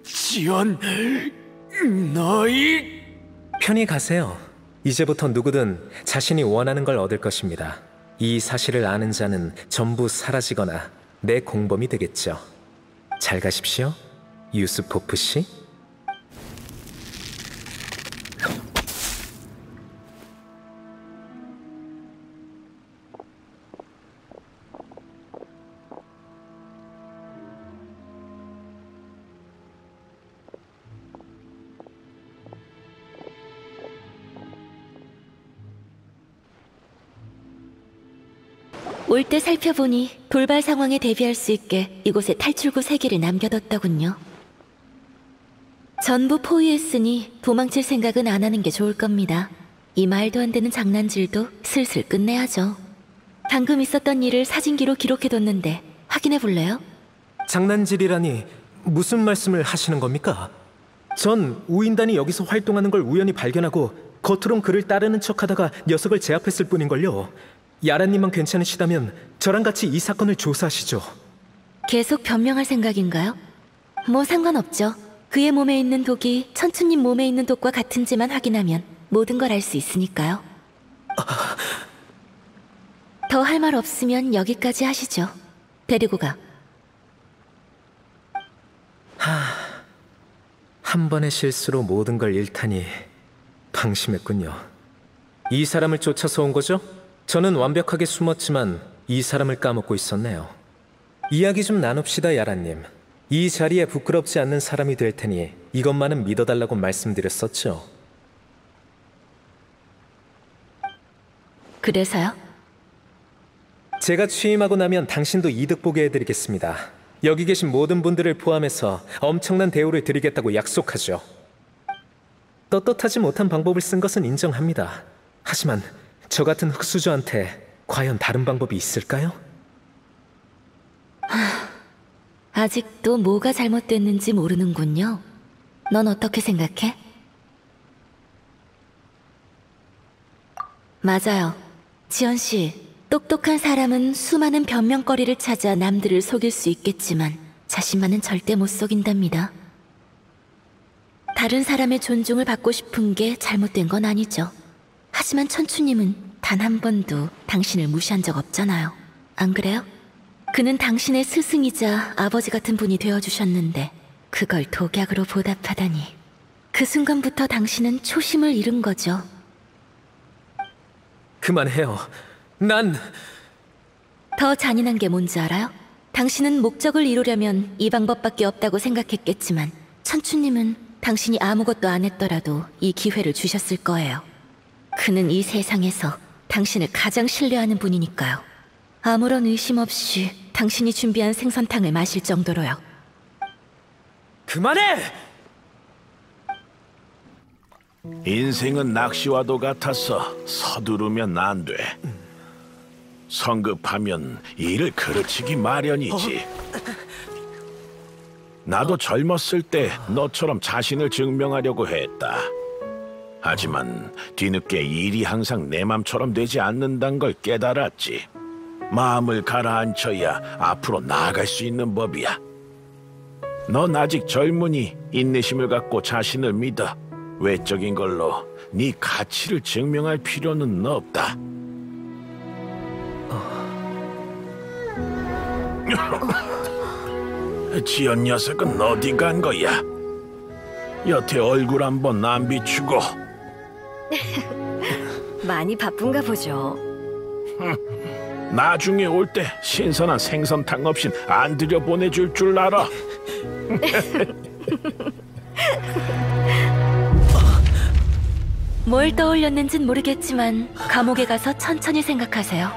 지연, 너희... 편히 가세요. 이제부터 누구든 자신이 원하는 걸 얻을 것입니다. 이 사실을 아는 자는 전부 사라지거나 내 공범이 되겠죠. 잘 가십시오, 유스포프 씨. 올 때 살펴보니 돌발 상황에 대비할 수 있게 이곳에 탈출구 3개를 남겨뒀더군요. 전부 포위했으니 도망칠 생각은 안 하는 게 좋을 겁니다. 이 말도 안 되는 장난질도 슬슬 끝내야죠. 방금 있었던 일을 사진기로 기록해뒀는데 확인해 볼래요? 장난질이라니 무슨 말씀을 하시는 겁니까? 전 우인단이 여기서 활동하는 걸 우연히 발견하고 겉으론 그를 따르는 척하다가 녀석을 제압했을 뿐인걸요. 야라님만 괜찮으시다면 저랑 같이 이 사건을 조사하시죠. 계속 변명할 생각인가요? 뭐 상관없죠. 그의 몸에 있는 독이 천추님 몸에 있는 독과 같은지만 확인하면 모든 걸 알 수 있으니까요. 더 할 말 없으면 여기까지 하시죠. 데리고 가. 한 번의 실수로 모든 걸 잃다니 방심했군요. 이 사람을 쫓아서 온 거죠? 저는 완벽하게 숨었지만 이 사람을 까먹고 있었네요. 이야기 좀 나눕시다, 야라님. 이 자리에 부끄럽지 않는 사람이 될 테니 이것만은 믿어달라고 말씀드렸었죠. 그래서요? 제가 취임하고 나면 당신도 이득 보게 해드리겠습니다. 여기 계신 모든 분들을 포함해서 엄청난 대우를 드리겠다고 약속하죠. 떳떳하지 못한 방법을 쓴 것은 인정합니다. 하지만 저 같은 흑수저한테 과연 다른 방법이 있을까요? 아직도 뭐가 잘못됐는지 모르는군요. 넌 어떻게 생각해? 맞아요. 지연 씨, 똑똑한 사람은 수많은 변명거리를 찾아 남들을 속일 수 있겠지만 자신만은 절대 못 속인답니다. 다른 사람의 존중을 받고 싶은 게 잘못된 건 아니죠. 하지만 천추님은 단 한 번도 당신을 무시한 적 없잖아요. 안 그래요? 그는 당신의 스승이자 아버지 같은 분이 되어주셨는데 그걸 독약으로 보답하다니. 그 순간부터 당신은 초심을 잃은 거죠. 그만해요. 더 잔인한 게 뭔지 알아요? 당신은 목적을 이루려면 이 방법밖에 없다고 생각했겠지만 천추님은 당신이 아무것도 안 했더라도 이 기회를 주셨을 거예요. 그는 이 세상에서 당신을 가장 신뢰하는 분이니까요. 아무런 의심 없이 당신이 준비한 생선탕을 마실 정도로요. 그만해! 인생은 낚시와도 같아서 서두르면 안 돼. 성급하면 일을 그르치기 마련이지. 나도 젊었을 때 너처럼 자신을 증명하려고 했다. 하지만 뒤늦게 일이 항상 내 맘처럼 되지 않는다는 걸 깨달았지. 마음을 가라앉혀야 앞으로 나아갈 수 있는 법이야. 넌 아직 젊으니 인내심을 갖고 자신을 믿어. 외적인 걸로 네 가치를 증명할 필요는 없다. 지연 녀석은 어디 간 거야? 여태 얼굴 한번 안 비추고. 많이 바쁜가 보죠. 나중에 올 때 신선한 생선탕 없인 안 들여보내줄 줄 알아. 뭘 떠올렸는진 모르겠지만 감옥에 가서 천천히 생각하세요.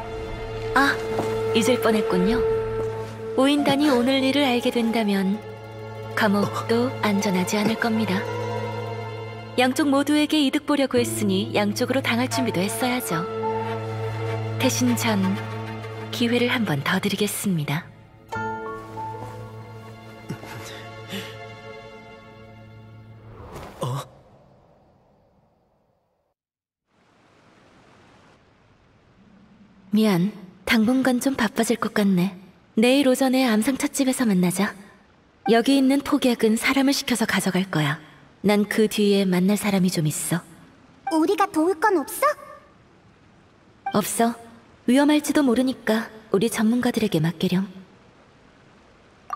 아, 잊을 뻔했군요. 우인단이 오늘 일을 알게 된다면 감옥도 안전하지 않을 겁니다. 양쪽 모두에게 이득 보려고 했으니 양쪽으로 당할 준비도 했어야죠. 대신 전 기회를 한 번 더 드리겠습니다. 미안, 당분간 좀 바빠질 것 같네. 내일 오전에 암상 찻집에서 만나자. 여기 있는 폭약은 사람을 시켜서 가져갈 거야. 난 그 뒤에 만날 사람이 좀 있어. 우리가 도울 건 없어? 없어. 위험할지도 모르니까 우리 전문가들에게 맡기렴.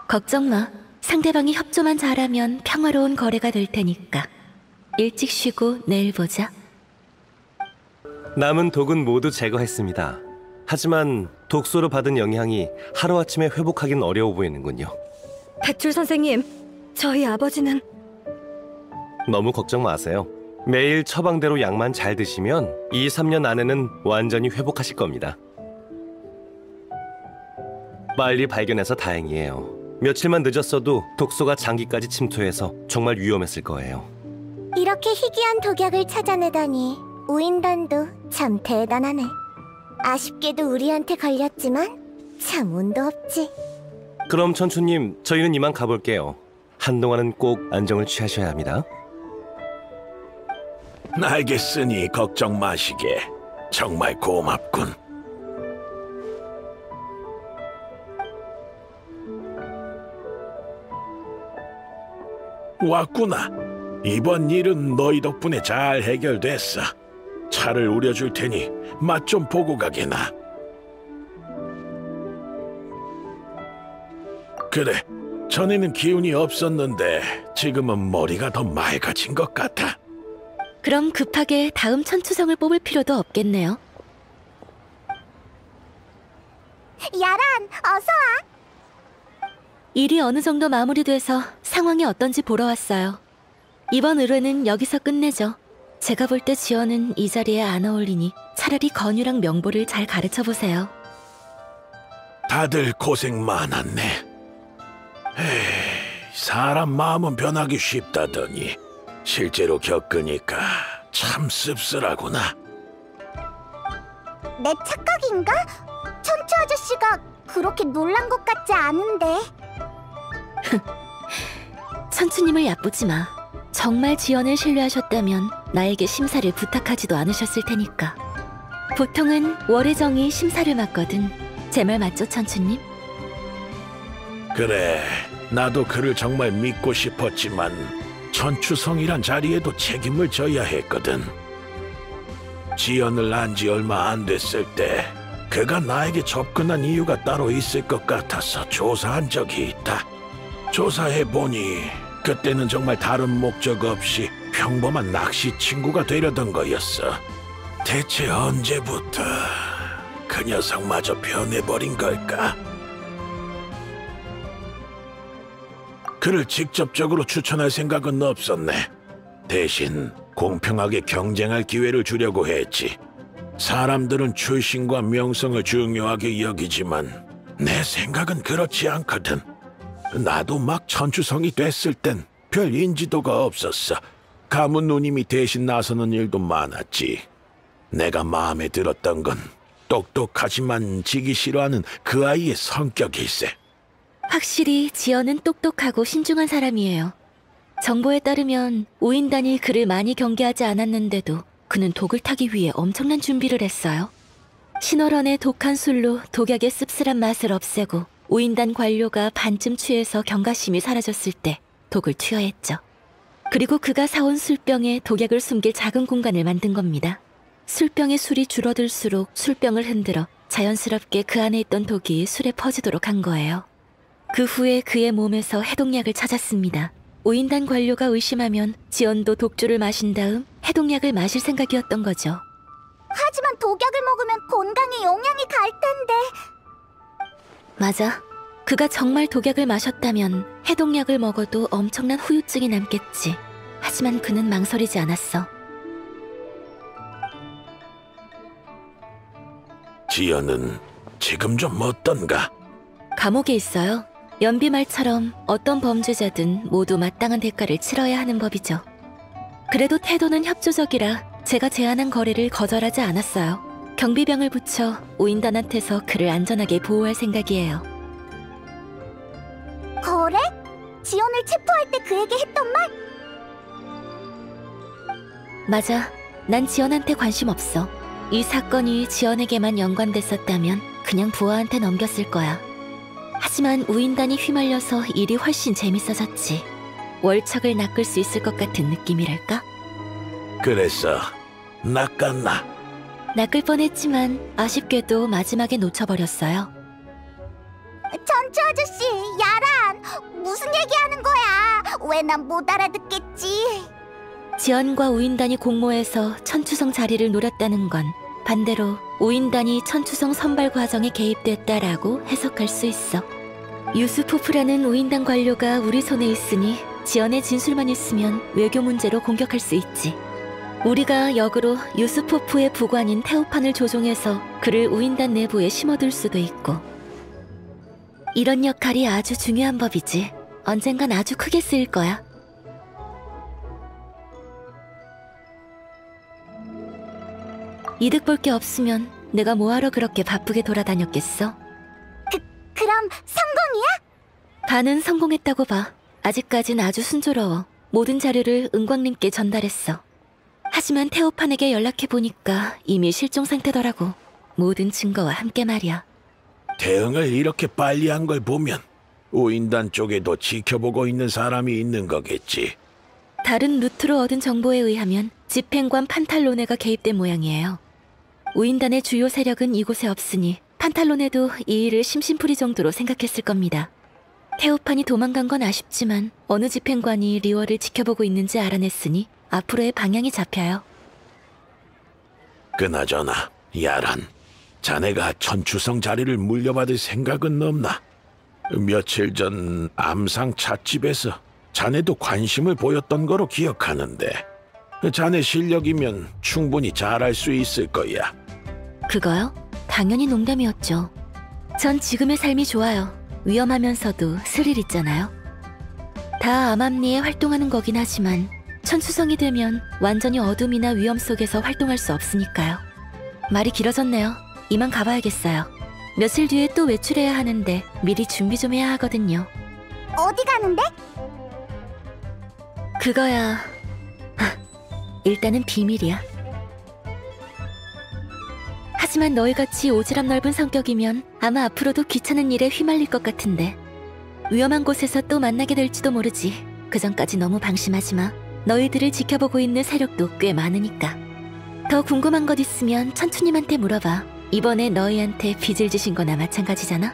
걱정 마. 상대방이 협조만 잘하면 평화로운 거래가 될 테니까. 일찍 쉬고 내일 보자. 남은 독은 모두 제거했습니다. 하지만 독소로 받은 영향이 하루아침에 회복하긴 어려워 보이는군요. 백출 선생님, 저희 아버지는... 너무 걱정 마세요. 매일 처방대로 약만 잘 드시면 2, 3년 안에는 완전히 회복하실 겁니다. 빨리 발견해서 다행이에요. 며칠만 늦었어도 독소가 장기까지 침투해서 정말 위험했을 거예요. 이렇게 희귀한 독약을 찾아내다니 우인단도 참 대단하네. 아쉽게도 우리한테 걸렸지만 참 운도 없지. 그럼 천추님, 저희는 이만 가볼게요. 한동안은 꼭 안정을 취하셔야 합니다. 알겠으니 걱정 마시게. 정말 고맙군. 왔구나. 이번 일은 너희 덕분에 잘 해결됐어. 차를 우려줄 테니 맛 좀 보고 가게나. 그래, 전에는 기운이 없었는데 지금은 머리가 더 맑아진 것 같아. 그럼 급하게 다음 천추성을 뽑을 필요도 없겠네요. 야란, 어서 와. 일이 어느 정도 마무리돼서 상황이 어떤지 보러 왔어요. 이번 의뢰는 여기서 끝내죠. 제가 볼 때 지연은 이 자리에 안 어울리니 차라리 건유랑 명보를 잘 가르쳐보세요. 다들 고생 많았네. 에이, 사람 마음은 변하기 쉽다더니 실제로 겪으니까 참 씁쓸하구나. 내 착각인가? 천추 아저씨가 그렇게 놀란 것 같지 않은데. 천추님을 얕보지 마. 정말 지연을 신뢰하셨다면 나에게 심사를 부탁하지도 않으셨을 테니까. 보통은 월혜정이 심사를 맡거든. 제 말 맞죠, 천추님? 그래, 나도 그를 정말 믿고 싶었지만 천추성이란 자리에도 책임을 져야 했거든. 지연을 안 지 얼마 안 됐을 때 그가 나에게 접근한 이유가 따로 있을 것 같아서 조사한 적이 있다. 조사해보니 그때는 정말 다른 목적 없이 평범한 낚시 친구가 되려던 거였어. 대체 언제부터 그 녀석마저 변해버린 걸까? 그를 직접적으로 추천할 생각은 없었네. 대신 공평하게 경쟁할 기회를 주려고 했지. 사람들은 출신과 명성을 중요하게 여기지만 내 생각은 그렇지 않거든. 나도 막 천추성이 됐을 땐 별 인지도가 없었어. 가문 누님이 대신 나서는 일도 많았지. 내가 마음에 들었던 건 똑똑하지만 지기 싫어하는 그 아이의 성격일세. 확실히 지연은 똑똑하고 신중한 사람이에요. 정보에 따르면 우인단이 그를 많이 경계하지 않았는데도 그는 독을 타기 위해 엄청난 준비를 했어요. 신월원의 독한 술로 독약의 씁쓸한 맛을 없애고 우인단 관료가 반쯤 취해서 경각심이 사라졌을 때 독을 투여했죠. 그리고 그가 사온 술병에 독약을 숨길 작은 공간을 만든 겁니다. 술병의 술이 줄어들수록 술병을 흔들어 자연스럽게 그 안에 있던 독이 술에 퍼지도록 한 거예요. 그 후에 그의 몸에서 해독약을 찾았습니다. 우인단 관료가 의심하면 지연도 독주를 마신 다음 해독약을 마실 생각이었던 거죠. 하지만 독약을 먹으면 건강에 영향이 갈 텐데. 맞아. 그가 정말 독약을 마셨다면 해독약을 먹어도 엄청난 후유증이 남겠지. 하지만 그는 망설이지 않았어. 지연은 지금 좀 어떤가? 감옥에 있어요. 연비말처럼 어떤 범죄자든 모두 마땅한 대가를 치러야 하는 법이죠. 그래도 태도는 협조적이라 제가 제안한 거래를 거절하지 않았어요. 경비병을 붙여 우인단한테서 그를 안전하게 보호할 생각이에요. 거래? 지연을 체포할 때 그에게 했던 말? 맞아. 난 지연한테 관심 없어. 이 사건이 지연에게만 연관됐었다면 그냥 부하한테 넘겼을 거야. 하지만 우인단이 휘말려서 일이 훨씬 재밌어졌지. 월척을 낚을 수 있을 것 같은 느낌이랄까? 그래서 낚았나? 낚을 뻔했지만 아쉽게도 마지막에 놓쳐버렸어요. 천추 아저씨, 야란, 무슨 얘기하는 거야? 왜 난 못 알아듣겠지? 지연과 우인단이 공모해서 천추성 자리를 노렸다는 건 반대로 우인단이 천추성 선발 과정에 개입됐다라고 해석할 수 있어. 유스포프라는 우인단 관료가 우리 손에 있으니 지연의 진술만 있으면 외교 문제로 공격할 수 있지. 우리가 역으로 유스포프의 부관인 테오판을 조종해서 그를 우인단 내부에 심어둘 수도 있고. 이런 역할이 아주 중요한 법이지. 언젠간 아주 크게 쓰일 거야. 이득 볼 게 없으면 내가 뭐하러 그렇게 바쁘게 돌아다녔겠어? 그럼 성공이야? 반은 성공했다고 봐. 아직까진 아주 순조로워. 모든 자료를 은광님께 전달했어. 하지만 태호판에게 연락해보니까 이미 실종 상태더라고. 모든 증거와 함께 말이야. 대응을 이렇게 빨리 한 걸 보면 우인단 쪽에도 지켜보고 있는 사람이 있는 거겠지. 다른 루트로 얻은 정보에 의하면 집행관 판탈로네가 개입된 모양이에요. 우인단의 주요 세력은 이곳에 없으니 판탈로네도 이 일을 심심풀이 정도로 생각했을 겁니다. 태호판이 도망간 건 아쉽지만 어느 집행관이 리월을 지켜보고 있는지 알아냈으니 앞으로의 방향이 잡혀요. 그나저나 야란, 자네가 천추성 자리를 물려받을 생각은 없나? 며칠 전 암상 찻집에서 자네도 관심을 보였던 거로 기억하는데 자네 실력이면 충분히 잘할 수 있을 거야. 그거요? 당연히 농담이었죠. 전 지금의 삶이 좋아요. 위험하면서도 스릴 있잖아요. 다 암암리에 활동하는 거긴 하지만 천추성이 되면 완전히 어둠이나 위험 속에서 활동할 수 없으니까요. 말이 길어졌네요. 이만 가봐야겠어요. 며칠 뒤에 또 외출해야 하는데 미리 준비 좀 해야 하거든요. 어디 가는데? 그거야... 일단은 비밀이야. 하지만 너희같이 오지랖 넓은 성격이면 아마 앞으로도 귀찮은 일에 휘말릴 것 같은데. 위험한 곳에서 또 만나게 될지도 모르지. 그전까지 너무 방심하지 마. 너희들을 지켜보고 있는 세력도 꽤 많으니까. 더 궁금한 것 있으면 천추님한테 물어봐. 이번에 너희한테 빚을 지신 거나 마찬가지잖아.